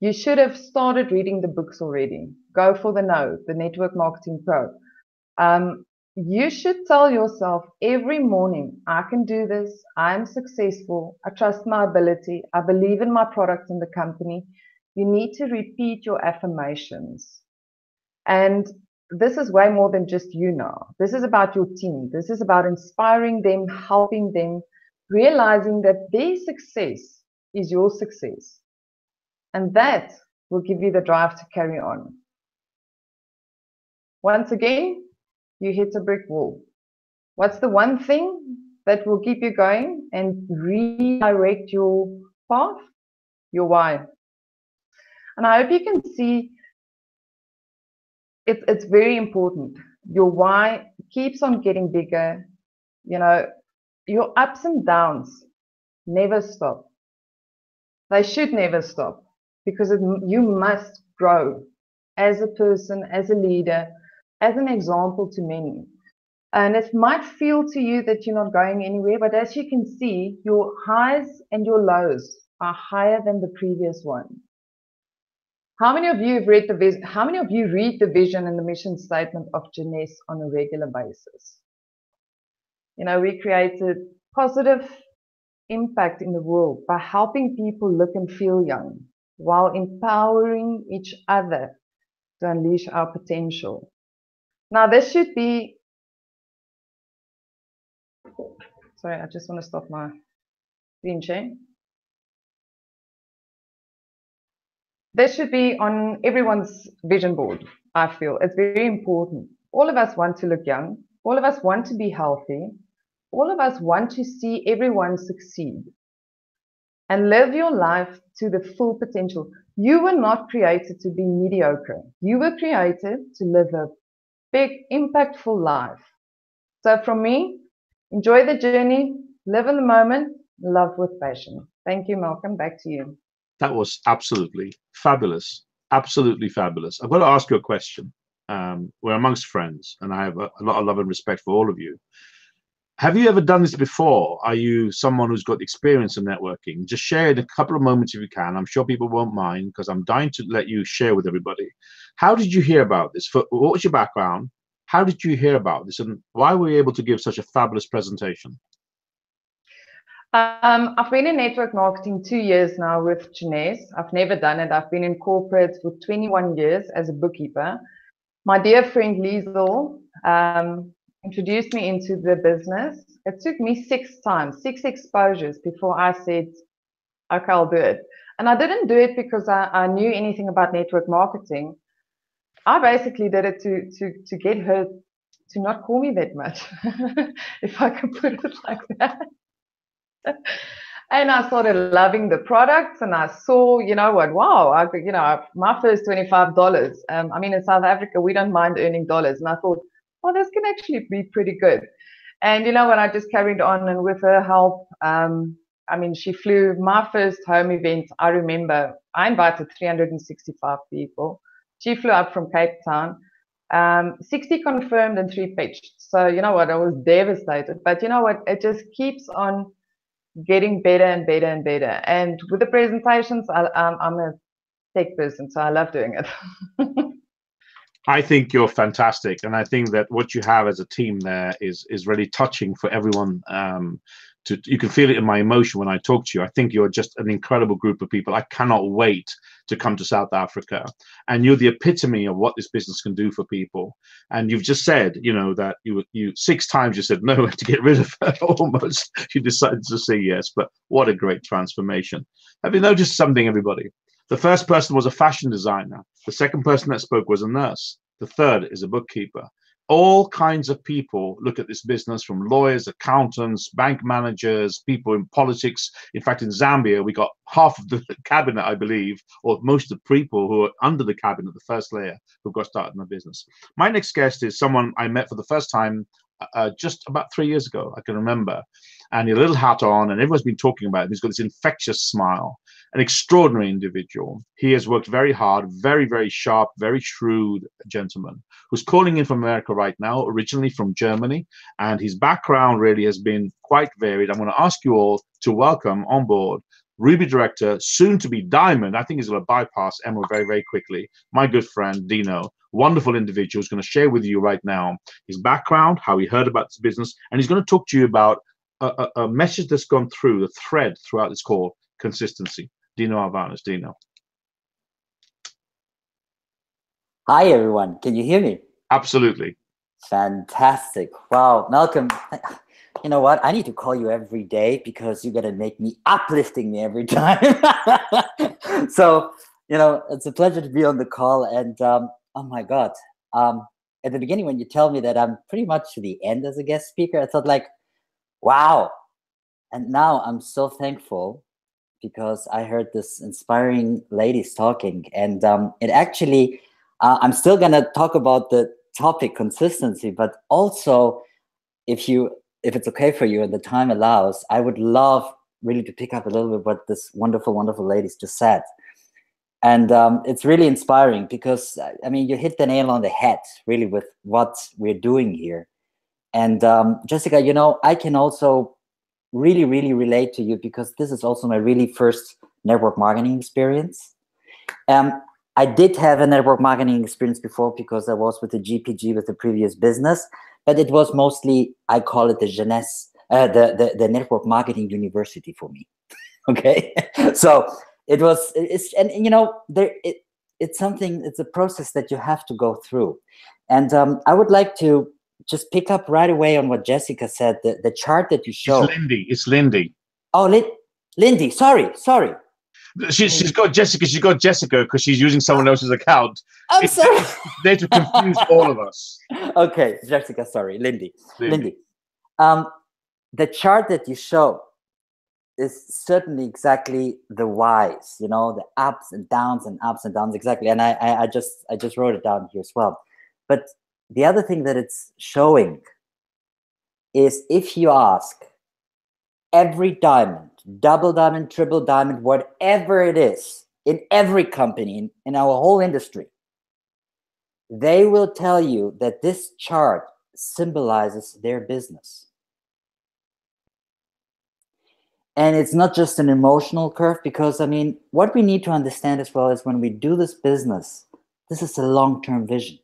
You should have started reading the books already. Go for the Know, the Network Marketing Pro. You should tell yourself every morning, I can do this. I'm successful. I trust my ability. I believe in my product and the company. You need to repeat your affirmations. And this is way more than just you now. This is about your team. This is about inspiring them, helping them, realizing that their success is your success. And that will give you the drive to carry on. Once again, you hit a brick wall. What's the one thing that will keep you going and redirect your path? Your why. And I hope you can see it's very important. Your why keeps on getting bigger. Your ups and downs never stop. They should never stop because you must grow as a person, as a leader, as an example to many. And it might feel to you that you're not going anywhere, but as you can see, your highs and your lows are higher than the previous one. How many of you have read the vision? How many of you read the vision and the mission statement of Jeunesse on a regular basis? We created positive impact in the world by helping people look and feel young while empowering each other to unleash our potential. Now, this should be, sorry, I just want to stop my screen share. This should be on everyone's vision board, I feel. It's very important. All of us want to look young. All of us want to be healthy. All of us want to see everyone succeed and live your life to the full potential. You were not created to be mediocre. You were created to live a big, impactful life. So from me, enjoy the journey, live in the moment, love with passion. Thank you, Malcolm. Back to you. That was absolutely fabulous. Absolutely fabulous. I've got to ask you a question. We're amongst friends, and I have a lot of love and respect for all of you. Have you ever done this before? Are you someone who's got experience in networking? Just share in a couple of moments if you can. I'm sure people won't mind, because I'm dying to let you share with everybody. How did you hear about this? What was your background? How did you hear about this? And why were you able to give such a fabulous presentation? I've been in network marketing 2 years now with Jeunesse. I've never done it. I've been in corporate for 21 years as a bookkeeper. My dear friend Liesel introduced me into the business. It took me 6 times, 6 exposures before I said, okay, I'll do it. And I didn't do it because I knew anything about network marketing. I basically did it to get her to not call me that much, if I can put it like that. And I started loving the products, and I saw, you know what, wow, I could, you know, my first $25. I mean, in South Africa, we don't mind earning dollars. And I thought, well, this can actually be pretty good. And, you know, when I just carried on, and with her help, I mean, she flew my first home event. I remember I invited 365 people. She flew up from Cape Town, 60 confirmed and 3 pitched. So, you know what, I was devastated. But you know what, it just keeps on getting better and better and better. And with the presentations, I'm a tech person, so I love doing it. I think you're fantastic, and I think that what you have as a team there is really touching for everyone. You can feel it in my emotion when I talk to you. I think you're just an incredible group of people. I cannot wait to come to South Africa, and you're the epitome of what this business can do for people. And you've just said, you know, that you 6 times you said no to get rid of her. Almost you decided to say yes. But what a great transformation! Have you noticed something, everybody? The first person was a fashion designer. The second person that spoke was a nurse. The third is a bookkeeper. All kinds of people look at this business, from lawyers, accountants, bank managers, people in politics. In fact, in Zambia, we got half of the cabinet, I believe, or most of the people who are under the cabinet, the first layer, who got started in the business. My next guest is someone I met for the first time just about 3 years ago, I can remember. And he had a little hat on, and everyone's been talking about him. He's got this infectious smile, an extraordinary individual. He has worked very hard, very, very sharp, very shrewd gentleman who's calling in from America right now, originally from Germany. And his background really has been quite varied. I'm going to ask you all to welcome on board Ruby Director, soon to be Diamond. I think he's going to bypass Emerald very, very quickly. My good friend, Dino. Wonderful individual who's going to share with you right now his background, how he heard about this business, and he's going to talk to you about a message that's gone through, the thread throughout this call: consistency. Dino Alvanas. Dino. Hi, everyone. Can you hear me? Absolutely. Fantastic. Wow, Malcolm, you know what? I need to call you every day, because you're going to make me uplifting me every time. So, you know, it's a pleasure to be on the call. And oh my God, at the beginning, when you tell me that I'm pretty much to the end as a guest speaker, I thought like, wow. And now I'm so thankful, because I heard this inspiring ladies talking. And it actually, I'm still going to talk about the topic consistency, but also, if it's okay for you and the time allows, I would love really to pick up a little bit what this wonderful, wonderful ladies just said. And it's really inspiring, because, I mean, you hit the nail on the head, really, with what we're doing here. And Jessica, you know, I can also really, really relate to you, because this is also my really first network marketing experience. I did have a network marketing experience before, because I was with the GPG, with the previous business, but it was mostly, I call it the Jeunesse, the network marketing university for me. Okay, so it's you know, it's something, it's a process that you have to go through. And I would like to just pick up right away on what Jessica said, the chart that you showed. It's Lindy. Oh, Lindy, sorry. She's got Jessica because she's using someone else's account. I'm sorry. There to confuse all of us. Okay, Jessica, sorry, Lindy. The chart that you show is certainly exactly the whys, you know, the ups and downs, exactly. And I just wrote it down here as well. But the other thing that it's showing is, if you ask every diamond, double diamond, triple diamond, whatever it is, in every company, in our whole industry, they will tell you that this chart symbolizes their business. And it's not just an emotional curve, because, I mean, what we need to understand as well is when we do this business, this is a long-term vision.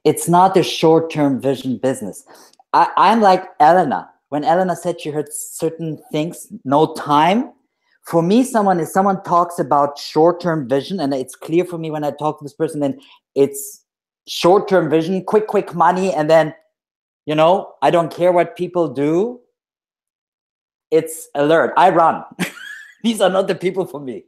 It's not a short-term vision business. I'm like Elena. When Elena said she heard certain things, no time. For me, someone talks about short-term vision, and it's clear for me when I talk to this person, then it's short-term vision, quick money, and then, you know, I don't care what people do. It's alert. I run. These are not the people for me.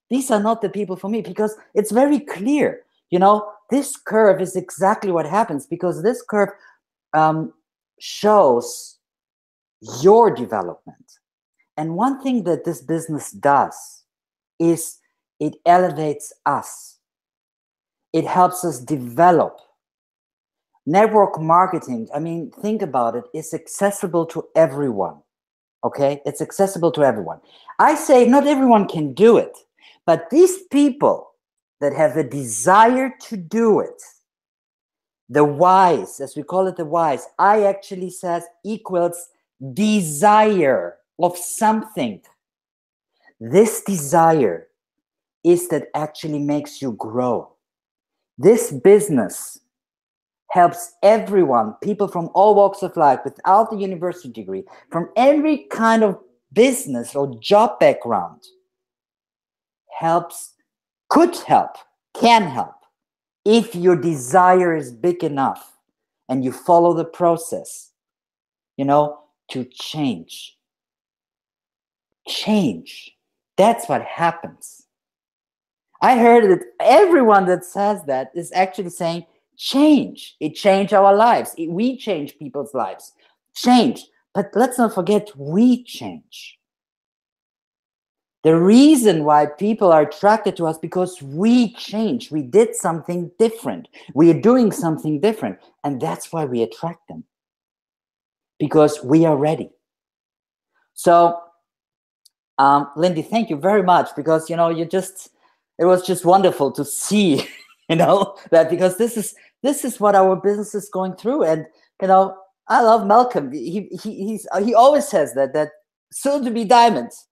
These are not the people for me, because it's very clear. You know, this curve is exactly what happens, because this curve shows your development. And one thing that this business does is it elevates us. It helps us develop. Network marketing, I mean, think about it, is accessible to everyone. Okay, it's accessible to everyone. I say not everyone can do it, but these people that have a desire to do it, the whys, as we call it, the whys, I actually says equals desire of something. This desire is that actually makes you grow. This business helps everyone, people from all walks of life, without a university degree, from every kind of business or job background, could help, can help, if your desire is big enough and you follow the process, you know, to change. Change. That's what happens. I heard that everyone that says that is actually saying, change. It changed our lives. We change people's lives. Change. But let's not forget, we change. The reason why people are attracted to us, because we change. We did something different. We are doing something different. And that's why we attract them. Because we are ready. So, Lindy, thank you very much, because, you know, it was just wonderful to see, you know, that, because this is what our business is going through. And, you know, I love Malcolm. He always says that soon to be diamonds.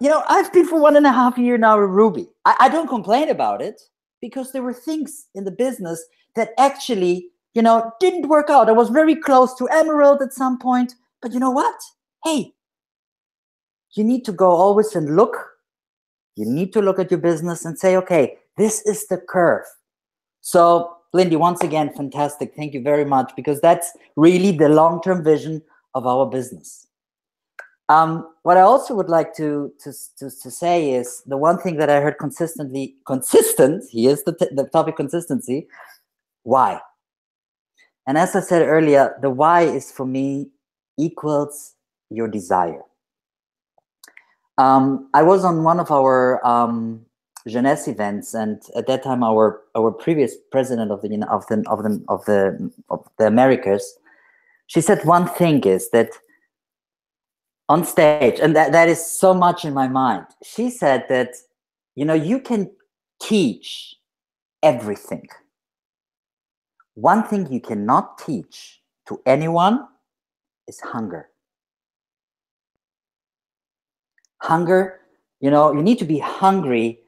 You know, I've been for 1.5 years now at Ruby. I don't complain about it, because there were things in the business that actually, you know, didn't work out. I was very close to Emerald at some point, but you know what? Hey, you need to go always and look. You need to look at your business and say, okay, this is the curve. So, Lindy, once again, fantastic. Thank you very much, because that's really the long-term vision of our business. What I also would like to say is the one thing that I heard consistent, here's the topic, consistency, why. And as I said earlier, the why is for me equals your desire. I was on one of our Jeunesse events, and at that time, our previous president of the Americas, she said one thing is that on stage, and that is so much in my mind. She said that, you know, you can teach everything. One thing you cannot teach to anyone is hunger. Hunger, you know, you need to be hungry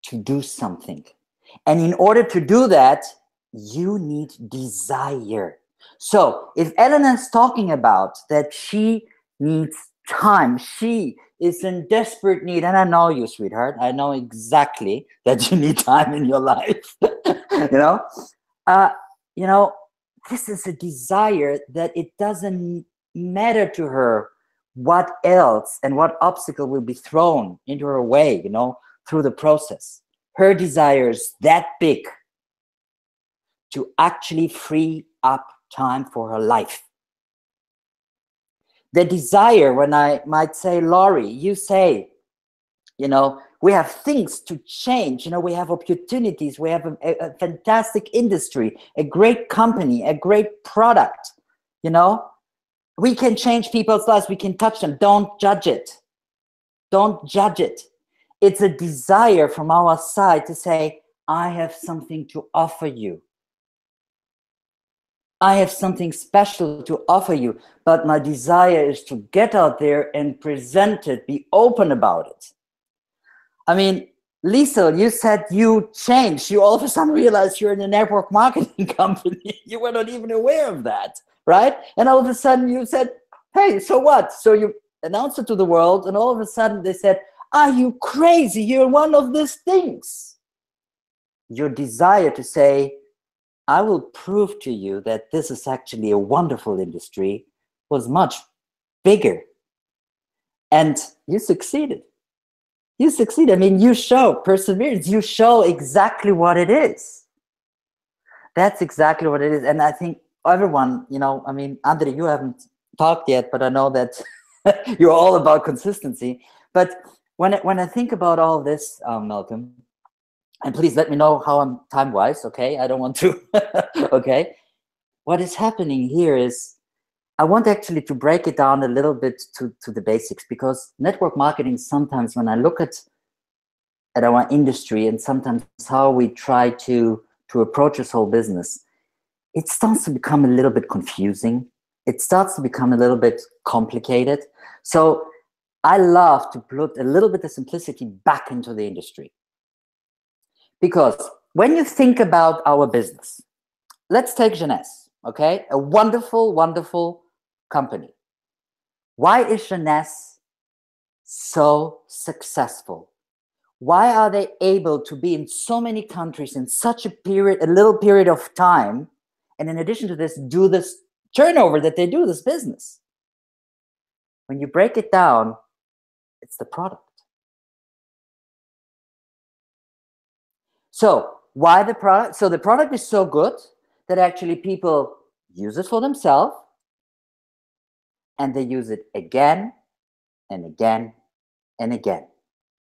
to do something. And in order to do that, you need desire. So if Elena is talking about that she needs time, she is in desperate need, and I know you, sweetheart, I know exactly that you need time in your life. You know, this is a desire that it doesn't matter to her what else and what obstacle will be thrown into her way, you know, through the process. Her desire is that big to actually free up time for her life. The desire, when I might say, Laurie, you say, you know, we have things to change, you know, we have opportunities, we have a fantastic industry, a great company, a great product, you know, We can change people's lives. We can touch them. Don't judge it. Don't judge it. It's a desire from our side to say, I have something to offer you. I have something special to offer you, but my desire is to get out there and present it, be open about it. I mean, Liesl, you said you changed. You all of a sudden realized you're in a network marketing company. You were not even aware of that, right? And all of a sudden you said, hey, so what? So you announced it to the world, and all of a sudden they said, are you crazy? You're one of these things. Your desire to say, I will prove to you that this is actually a wonderful industry was much bigger. And you succeeded. You succeed. I mean, you show perseverance. You show exactly what it is. That's exactly what it is. And I think everyone, you know, I mean, Andre, you haven't talked yet, but I know that you're all about consistency. But when I think about all this, Malcolm, and please let me know how I'm time-wise, okay? I don't want to, okay? What is happening here is, I want actually to break it down a little bit to the basics, because network marketing, sometimes when I look at our industry and sometimes how we try to approach this whole business, it starts to become a little bit confusing. It starts to become a little bit complicated. So I love to put a little bit of simplicity back into the industry. Because when you think about our business, let's take Jeunesse, okay? A wonderful, wonderful company. Why is Jeunesse so successful? Why are they able to be in so many countries in such a little period of time, and in addition to this, do this turnover that they do, this business? When you break it down, it's the product. So why the product? So the product is so good that actually people use it for themselves, and they use it again and again and again.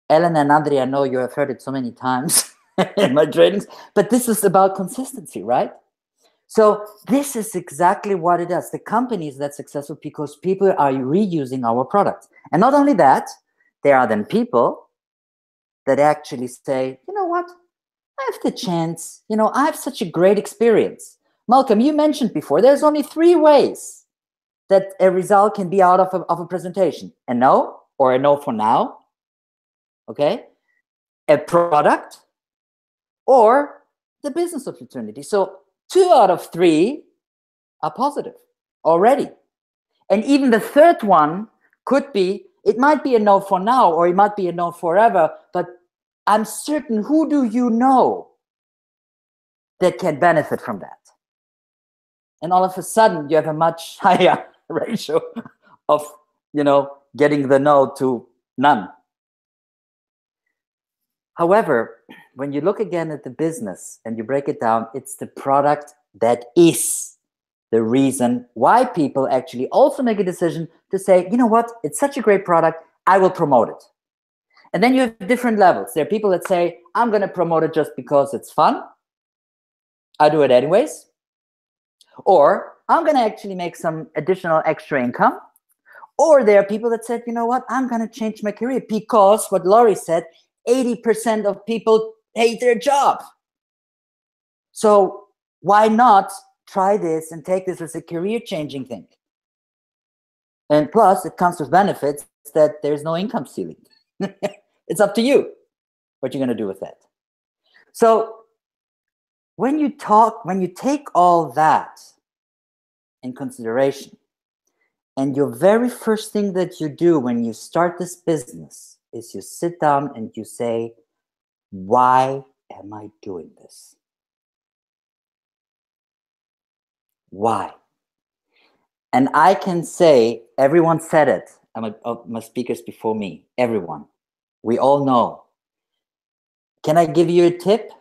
Ellen and Andre, I know you have heard it so many times in my trainings, but this is about consistency, right? So this is exactly what it does. The company is that successful because people are reusing our products. And not only that, there are then people that actually say, you know what? I have the chance, you know, I have such a great experience. Malcolm, you mentioned before, there's only 3 ways that a result can be out of a presentation. A no, or a no for now, okay? A product, or the business opportunity. So 2 out of 3 are positive already. And even the third one could be, it might be a no for now, or it might be a no forever, but I'm certain, who do you know that can benefit from that? And all of a sudden, you have a much higher ratio of, you know, getting the no to none. However, when you look again at the business and you break it down, it's the product that is the reason why people actually also make a decision to say, you know what, it's such a great product, I will promote it. And then you have different levels. There are people that say, I'm going to promote it just because it's fun. I do it anyways. Or I'm going to actually make some additional extra income. Or there are people that said, you know what, I'm going to change my career because what Laurie said, 80% of people hate their job. So why not try this and take this as a career-changing thing? And plus, it comes with benefits that there's no income ceiling. It's up to you what you're going to do with that. So when you take all that in consideration, and your very first thing that you do when you start this business is you sit down and you say, why am I doing this? Why? And I can say, everyone said it. My speakers before me, everyone. We all know. Can I give you a tip?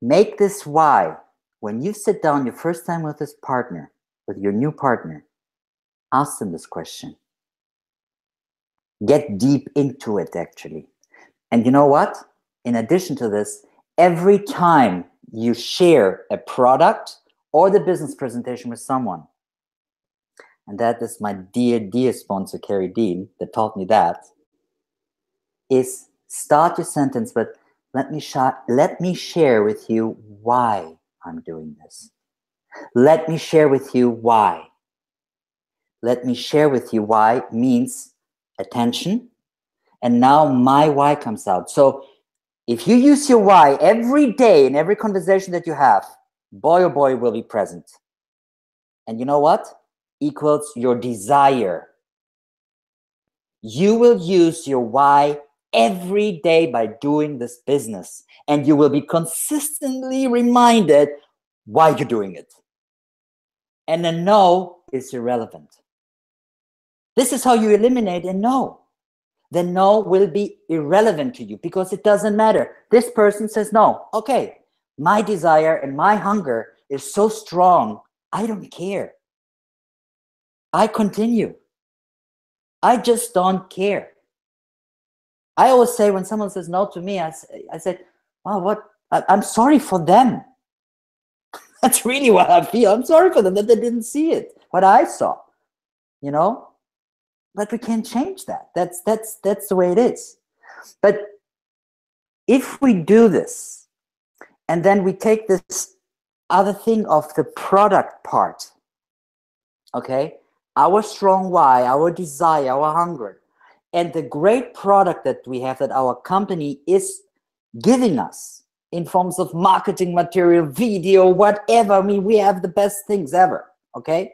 Make this why. When you sit down your first time with this partner, with your new partner, ask them this question. Get deep into it, actually. And you know what? In addition to this, every time you share a product or the business presentation with someone, and that is my dear sponsor, Carrie Dean, that taught me that, is start your sentence with, let me share with you why I'm doing this. Let me share with you why. Let me share with you why means attention. And now my why comes out. So if you use your why every day in every conversation that you have, boy, oh boy, will be present. And you know what? Equals your desire. You will use your why every day by doing this business. And you will be consistently reminded why you're doing it. And a no is irrelevant. This is how you eliminate a no. The no will be irrelevant to you because it doesn't matter. This person says no. Okay, my desire and my hunger is so strong, I don't care. I continue. I just don't care. I always say when someone says no to me, I said, wow, I'm sorry for them. That's really what I feel. I'm sorry for them that they didn't see it, what I saw, you know? But we can't change that. That's the way it is. But if we do this, and then we take this other thing of the product part, okay? Our strong why, our desire, our hunger, and the great product that we have that our company is giving us in forms of marketing material, video, whatever. I mean, we have the best things ever, okay?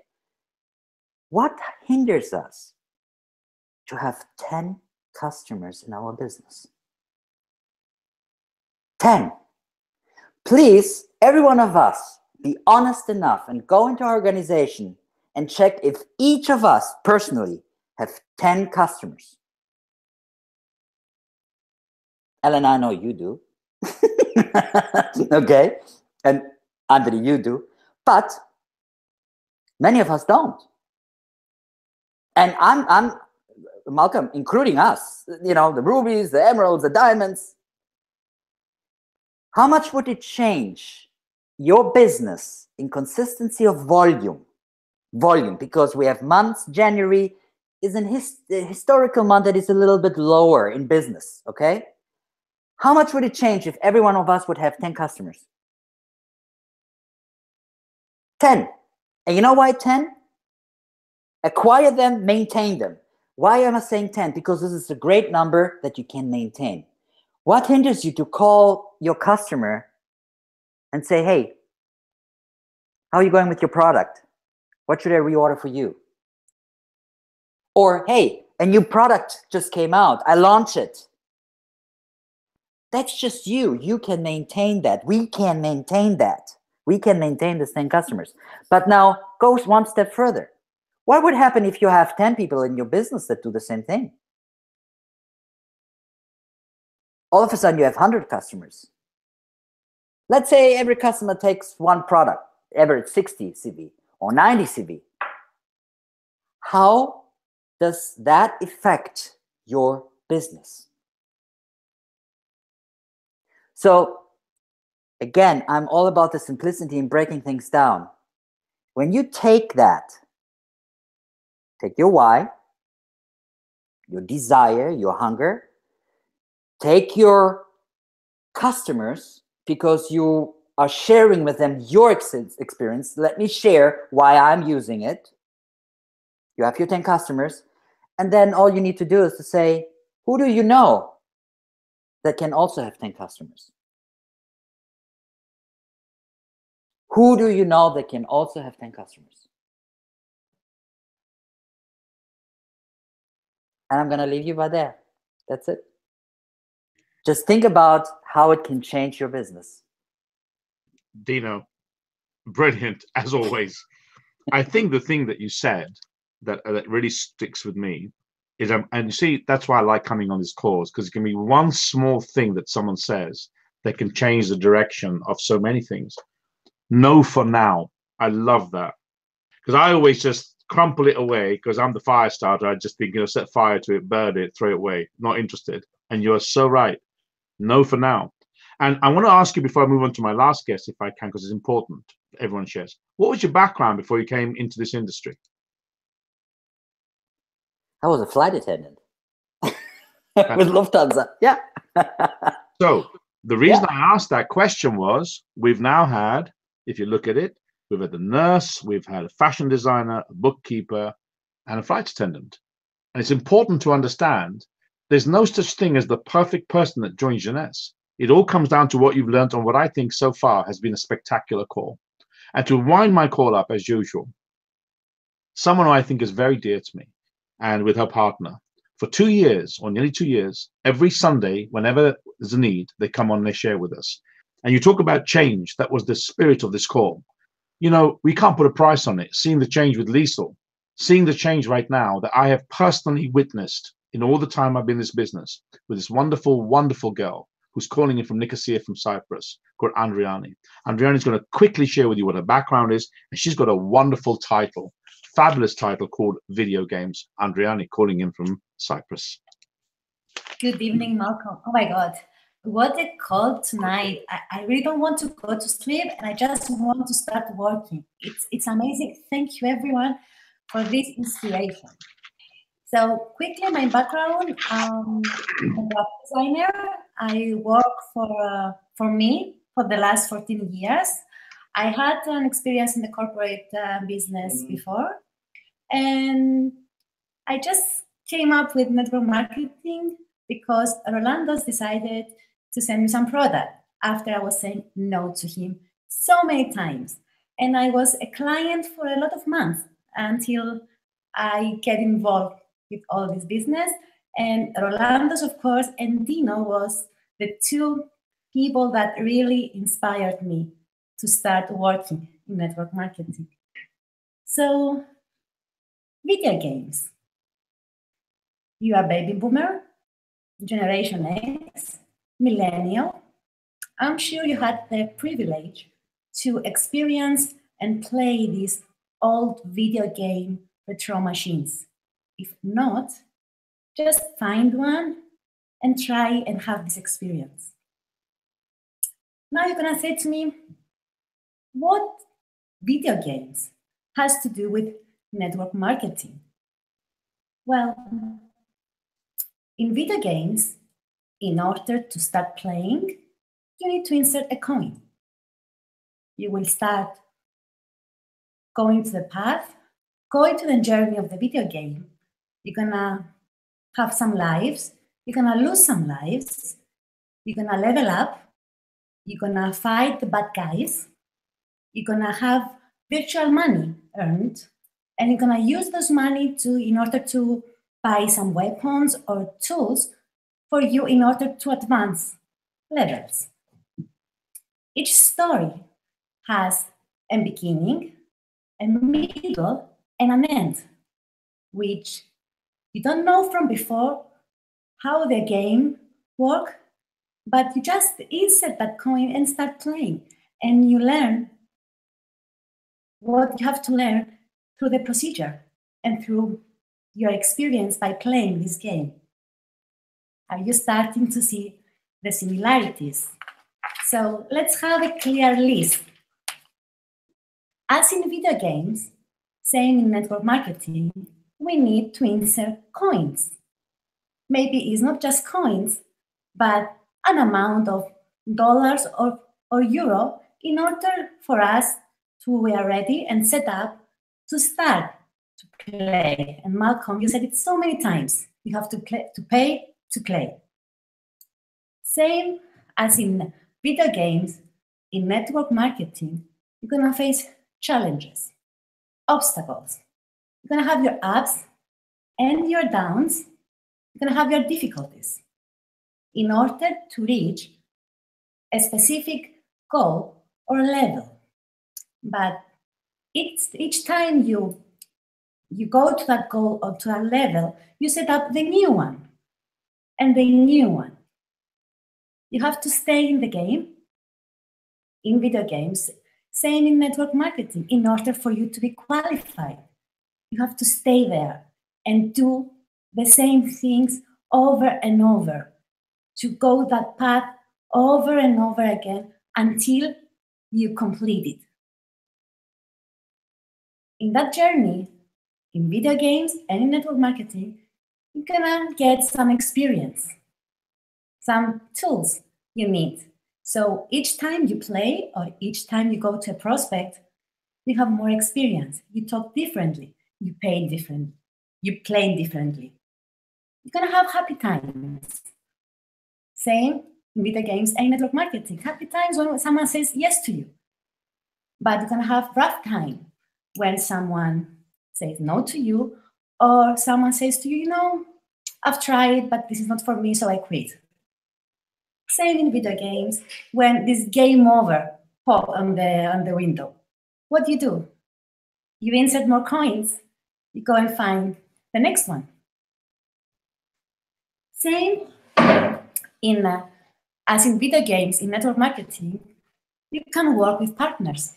What hinders us to have 10 customers in our business? 10. Please, every one of us, be honest enough and go into our organization and check if each of us personally have 10 customers. Ellen, I know you do. Okay? And Anthony, you do. But many of us don't. And I'm Malcolm, including us, you know, the rubies, the emeralds, the diamonds. How much would it change your business in consistency of volume? Volume, because we have months. January is a historical month that is a little bit lower in business, okay? How much would it change if every one of us would have 10 customers? 10. And you know why 10? Acquire them, maintain them. Why am I saying 10? Because this is a great number that you can maintain. What hinders you to call your customer and say, hey, how are you going with your product? What should I reorder for you? Or, hey, a new product just came out. I launched it. That's just you. You can maintain that. We can maintain that. We can maintain the same customers. But now, go one step further. What would happen if you have 10 people in your business that do the same thing? All of a sudden, you have 100 customers. Let's say every customer takes one product, average 60 CV or 90 CV. How does that affect your business? So, again, I'm all about the simplicity and breaking things down. When you take that, take your why, your desire, your hunger, take your customers, because you are sharing with them your experience. Let me share why I'm using it. You have your 10 customers, and then all you need to do is to say, who do you know that can also have 10 customers? Who do you know that can also have 10 customers? And I'm going to leave you by there. That's it. Just think about how it can change your business. Dino, brilliant, as always. I think the thing that you said that really sticks with me is, and you see, that's why I like coming on these calls, because it can be one small thing that someone says that can change the direction of so many things. No for now. I love that. Because I always just crumple it away because I'm the fire starter. I just think, set fire to it, burn it, throw it away. Not interested. And you're so right. No for now. And I want to ask you before I move on to my last guest, if I can, because it's important. Everyone shares. What was your background before you came into this industry? I was a flight attendant with Lufthansa. Yeah. So the reason I asked that question was we've now had, if you look at it, we've had the nurse, we've had a fashion designer, a bookkeeper, and a flight attendant. And it's important to understand there's no such thing as the perfect person that joins Jeunesse. It all comes down to what you've learned on what I think so far has been a spectacular call. And to wind my call up, as usual, someone who I think is very dear to me, and with her partner, for 2 years, or nearly 2 years, every Sunday, whenever there's a need, they come on and they share with us. And you talk about change. That was the spirit of this call. You know, we can't put a price on it. Seeing the change with Liesl, seeing the change right now that I have personally witnessed in all the time I've been in this business with this wonderful, wonderful girl who's calling in from Nicosia from Cyprus, called Andriani. Andriani's going to quickly share with you what her background is, and she's got a wonderful title, fabulous title called Video Games. Andriani calling in from Cyprus. Good evening, Malcolm. Oh my God, what a call tonight. I really don't want to go to sleep, and I just want to start working. It's amazing. Thank you, everyone, for this inspiration. So quickly, my background, I'm a graphic designer. I work for me for the last 14 years. I had an experience in the corporate business before, and I just came up with network marketing because Rolando's decided to send me some product after I was saying no to him so many times. And I was a client for a lot of months until I get involved with all this business. And Rolando's, of course, and Dino was the two people that really inspired me to start working in network marketing. So, video games. You are baby boomer, Generation X, millennial. I'm sure you had the privilege to experience and play these old video game retro machines. If not, just find one and try and have this experience. Now you're gonna say to me, what video games has to do with network marketing? Well, in video games, in order to start playing, you need to insert a coin. You will start going to the path, going to the journey of the video game. You're gonna have some lives, you're gonna lose some lives, you're gonna level up, you're gonna fight the bad guys, you're gonna have virtual money earned, and you're gonna use those money in order to buy some weapons or tools for you in order to advance levels. Each story has a beginning, a middle, and an end, which you don't know from before how the game works, but you just insert that coin and start playing, and you learn what you have to learn through the procedure and through your experience by playing this game. Are you starting to see the similarities? So let's have a clear list. As in video games, same in network marketing, we need to insert coins. Maybe it's not just coins, but an amount of dollars or euro in order for us we are ready and set up to start to play. And Malcolm, you said it so many times. You have to pay to play. Same as in video games, in network marketing, you're gonna face challenges, obstacles. You're gonna have your ups and your downs. You're gonna have your difficulties in order to reach a specific goal or level. But each time you go to that goal or to that level, you set up the new one and the new one. You have to stay in the game, in video games, same in network marketing, in order for you to be qualified. You have to stay there and do the same things over and over, to go that path over and over again until you complete it. In that journey, in video games and in network marketing, you're gonna get some experience, some tools you need. So each time you play or each time you go to a prospect, you have more experience. You talk differently, you pay differently, you play differently. You're gonna have happy times. Same in video games and network marketing. Happy times when someone says yes to you. But you're gonna have rough time when someone says no to you, or someone says to you, you know, I've tried, but this is not for me, so I quit. Same in video games, when this game over pop on the window. What do? You insert more coins, you go and find the next one. Same as in video games, in network marketing, you can work with partners.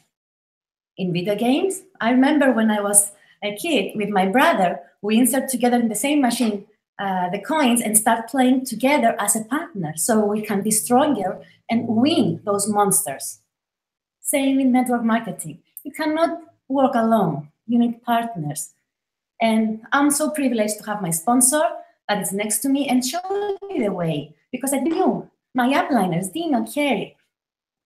In video games, I remember when I was a kid with my brother, we insert together in the same machine the coins and start playing together as a partner so we can be stronger and win those monsters. Same in network marketing. You cannot work alone. You need partners. And I'm so privileged to have my sponsor that is next to me and show me the way, because I knew my upliners, Dino, Kerry,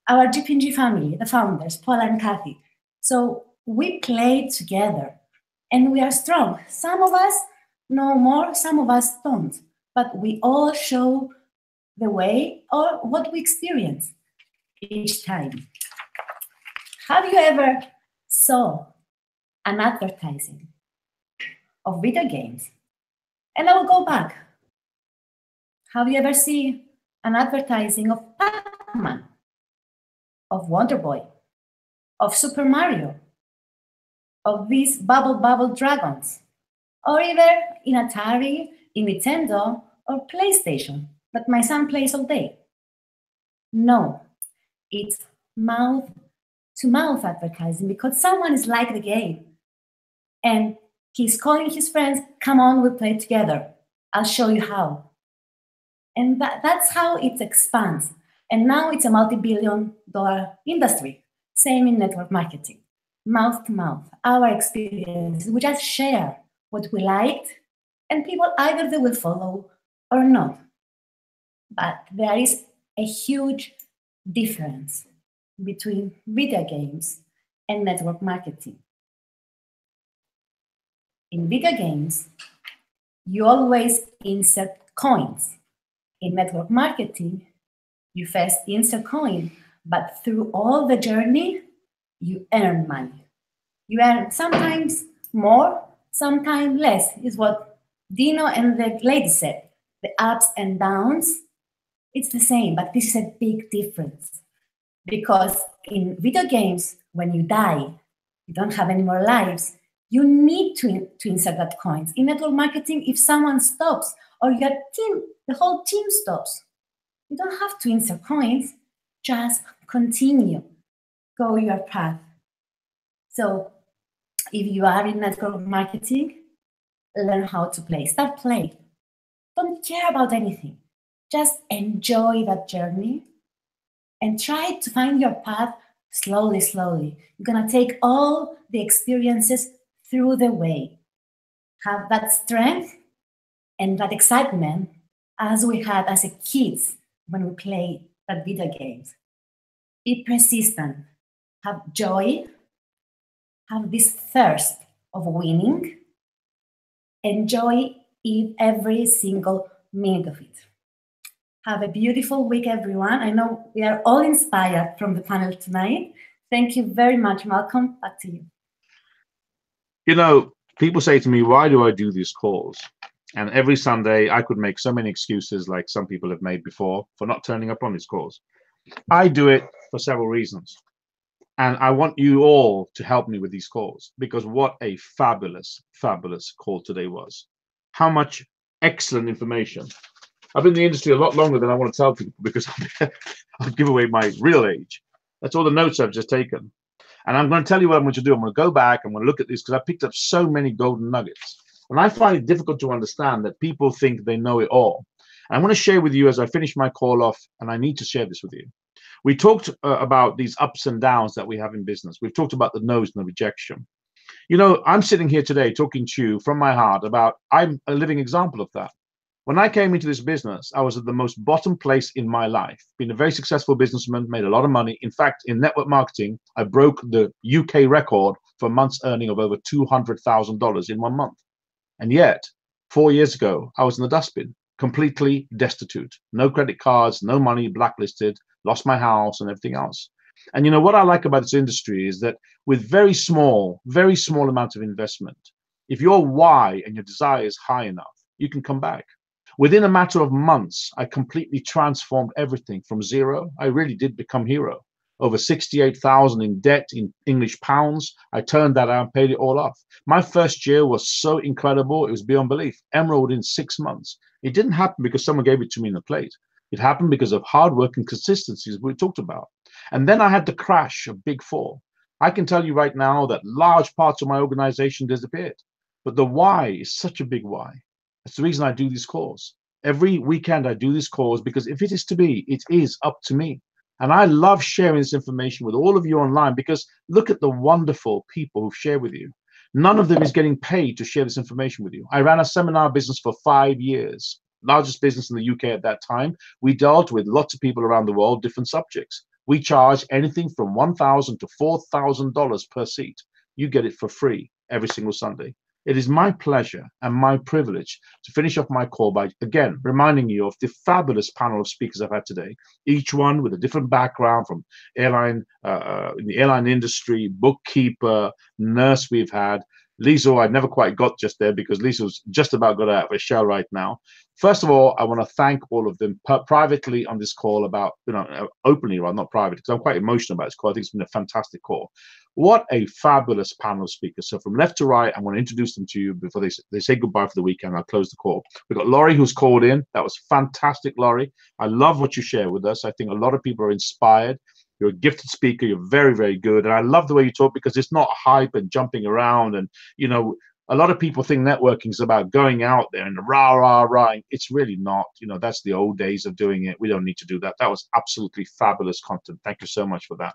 our GPNG family, the founders, Paul and Kathy. So we played together and we are strong. Some of us know more, some of us don't, but we all show the way or what we experience each time. Have you ever saw an advertising of video games? And I will go back. Have you ever seen an advertising of Pac-Man, of Wonder Boy, of Super Mario, of these bubble dragons, or either in Atari, in Nintendo, or PlayStation that my son plays all day? No, it's mouth-to-mouth advertising, because someone is like the game and he's calling his friends, come on, we'll play together. I'll show you how. And that's how it expands. And now it's a multi-billion-dollar industry. Same in network marketing, mouth to mouth, our experience. We just share what we liked, and people either they will follow or not. But there is a huge difference between video games and network marketing. In video games, you always insert coins. In network marketing, you first insert coin, but through all the journey, you earn money. You earn sometimes more, sometimes less, is what Dino and the lady said. The ups and downs, it's the same, but this is a big difference. Because in video games, when you die, you don't have any more lives, you need to insert that coins. In network marketing, if someone stops or your team, the whole team stops, you don't have to insert coins, just continue, go your path. So if you are in network marketing, learn how to play, start playing. Don't care about anything, just enjoy that journey and try to find your path slowly, slowly. You're gonna take all the experiences through the way. Have that strength and that excitement as we had as a kids when we played that video games. Be persistent, have joy, have this thirst of winning, enjoy every single minute of it. Have a beautiful week, everyone. I know we are all inspired from the panel tonight. Thank you very much, Malcolm. Back to you. You know, people say to me, why do I do these calls? And every Sunday, I could make so many excuses like some people have made before for not turning up on these calls. I do it for several reasons. And I want you all to help me with these calls, because what a fabulous, fabulous call today was. How much excellent information. I've been in the industry a lot longer than I want to tell people, because I'll give away my real age. That's all the notes I've just taken. And I'm going to tell you what I'm going to do. I'm going to go back and I'm going to look at this, because I picked up so many golden nuggets. And I find it difficult to understand that people think they know it all. And I want to share with you as I finish my call off, and I need to share this with you. We talked about these ups and downs that we have in business. We've talked about the no's and the rejection. You know, I'm sitting here today talking to you from my heart about, I'm a living example of that. When I came into this business, I was at the most bottom place in my life. Been a very successful businessman, made a lot of money. In fact, in network marketing, I broke the UK record for months earning of over $200,000 in 1 month. And yet, 4 years ago, I was in the dustbin, completely destitute, no credit cards, no money, blacklisted, lost my house and everything else. And you know what I like about this industry is that with very small amounts of investment, if your why and your desire is high enough, you can come back. Within a matter of months, I completely transformed everything from zero. I really did become hero. Over 68,000 in debt in English pounds. I turned that out and paid it all off. My first year was so incredible. It was beyond belief. Emerald in 6 months. It didn't happen because someone gave it to me in the plate. It happened because of hard work and consistencies we talked about. And then I had the crash of Big Four. I can tell you right now that large parts of my organization disappeared. But the why is such a big why. That's the reason I do these calls. Every weekend I do these calls because if it is to be, it is up to me. And I love sharing this information with all of you online because look at the wonderful people who share with you. None of them is getting paid to share this information with you. I ran a seminar business for 5 years, largest business in the UK at that time. We dealt with lots of people around the world, different subjects. We charge anything from $1,000 to $4,000 per seat. You get it for free every single Sunday. It is my pleasure and my privilege to finish off my call by, again, reminding you of the fabulous panel of speakers I've had today, each one with a different background from in the airline industry, bookkeeper, nurse we've had. Lisa, I never quite got just there because Lisa's just about got out of a shell right now. First of all, I want to thank all of them privately on this call about, openly, well, not private, because I'm quite emotional about this call. I think it's been a fantastic call. What a fabulous panel of speakers. So from left to right, I want to introduce them to you before they say goodbye for the weekend. I'll close the call. We've got Laurie, who's called in. That was fantastic, Laurie. I love what you share with us. I think a lot of people are inspired. You're a gifted speaker. You're very, very good. And I love the way you talk because it's not hype and jumping around. And, a lot of people think networking is about going out there and rah, rah, rah. It's really not. That's the old days of doing it. We don't need to do that. That was absolutely fabulous content. Thank you so much for that.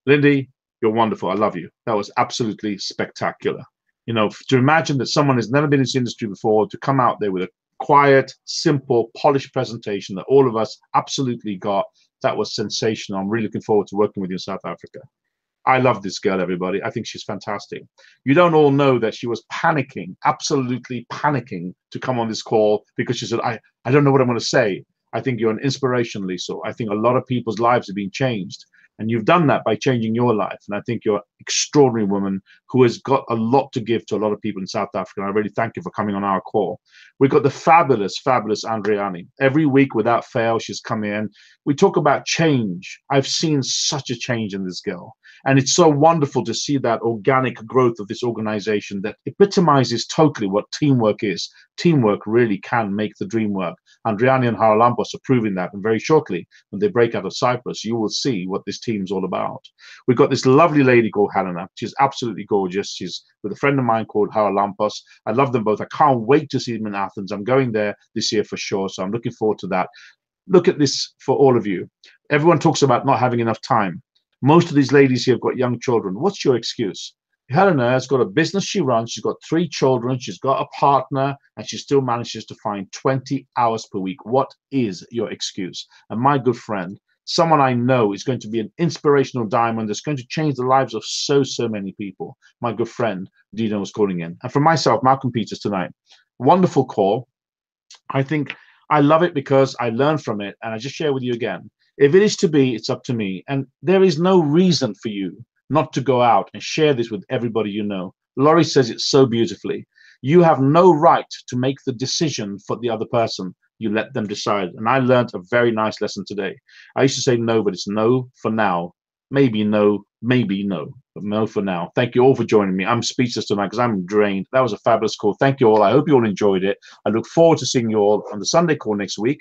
Lindy, you're wonderful. I love you. That was absolutely spectacular. To imagine that someone has never been in this industry before, to come out there with a quiet, simple, polished presentation that all of us absolutely got, that was sensational. I'm really looking forward to working with you in South Africa. I love this girl, everybody. I think she's fantastic. You don't all know that she was panicking, absolutely panicking to come on this call because she said, I don't know what I'm going to say. I think you're an inspiration, Lisa. I think a lot of people's lives have been changed. And you've done that by changing your life. And I think you're an extraordinary woman who has got a lot to give to a lot of people in South Africa. And I really thank you for coming on our call. We've got the fabulous, fabulous Andriani. Every week without fail, she's come in. We talk about change. I've seen such a change in this girl. And it's so wonderful to see that organic growth of this organization that epitomizes totally what teamwork is. Teamwork really can make the dream work. Andriani and Haralampos are proving that. And very shortly, when they break out of Cyprus, you will see what this team's all about. We've got this lovely lady called Helena. She's absolutely gorgeous. She's with a friend of mine called Haralampos. I love them both. I can't wait to see them in Athens. I'm going there this year for sure. So I'm looking forward to that. Look at this for all of you. Everyone talks about not having enough time. Most of these ladies here have got young children. What's your excuse? Helena has got a business she runs. She's got 3 children. She's got a partner, and she still manages to find 20 hours per week. What is your excuse? And my good friend, someone I know is going to be an inspirational diamond that's going to change the lives of so many people. My good friend, Dino, was calling in. And for myself, Malcolm Peters tonight, wonderful call. I think I love it because I learned from it, and I just share with you again. If it is to be, it's up to me. And there is no reason for you not to go out and share this with everybody you know. Laurie says it so beautifully. You have no right to make the decision for the other person. You let them decide. And I learned a very nice lesson today. I used to say no, but it's no for now. Maybe no, maybe no, but no for now. Thank you all for joining me. I'm speechless tonight because I'm drained. That was a fabulous call. Thank you all. I hope you all enjoyed it. I look forward to seeing you all on the Sunday call next week.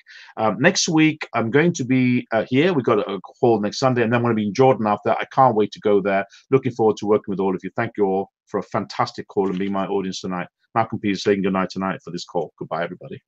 Next week, I'm going to be here. We've got a call next Sunday, and then I'm going to be in Jordan after that. I can't wait to go there. Looking forward to working with all of you. Thank you all for a fantastic call and being my audience tonight. Malcolm Peters saying good night tonight for this call. Goodbye, everybody.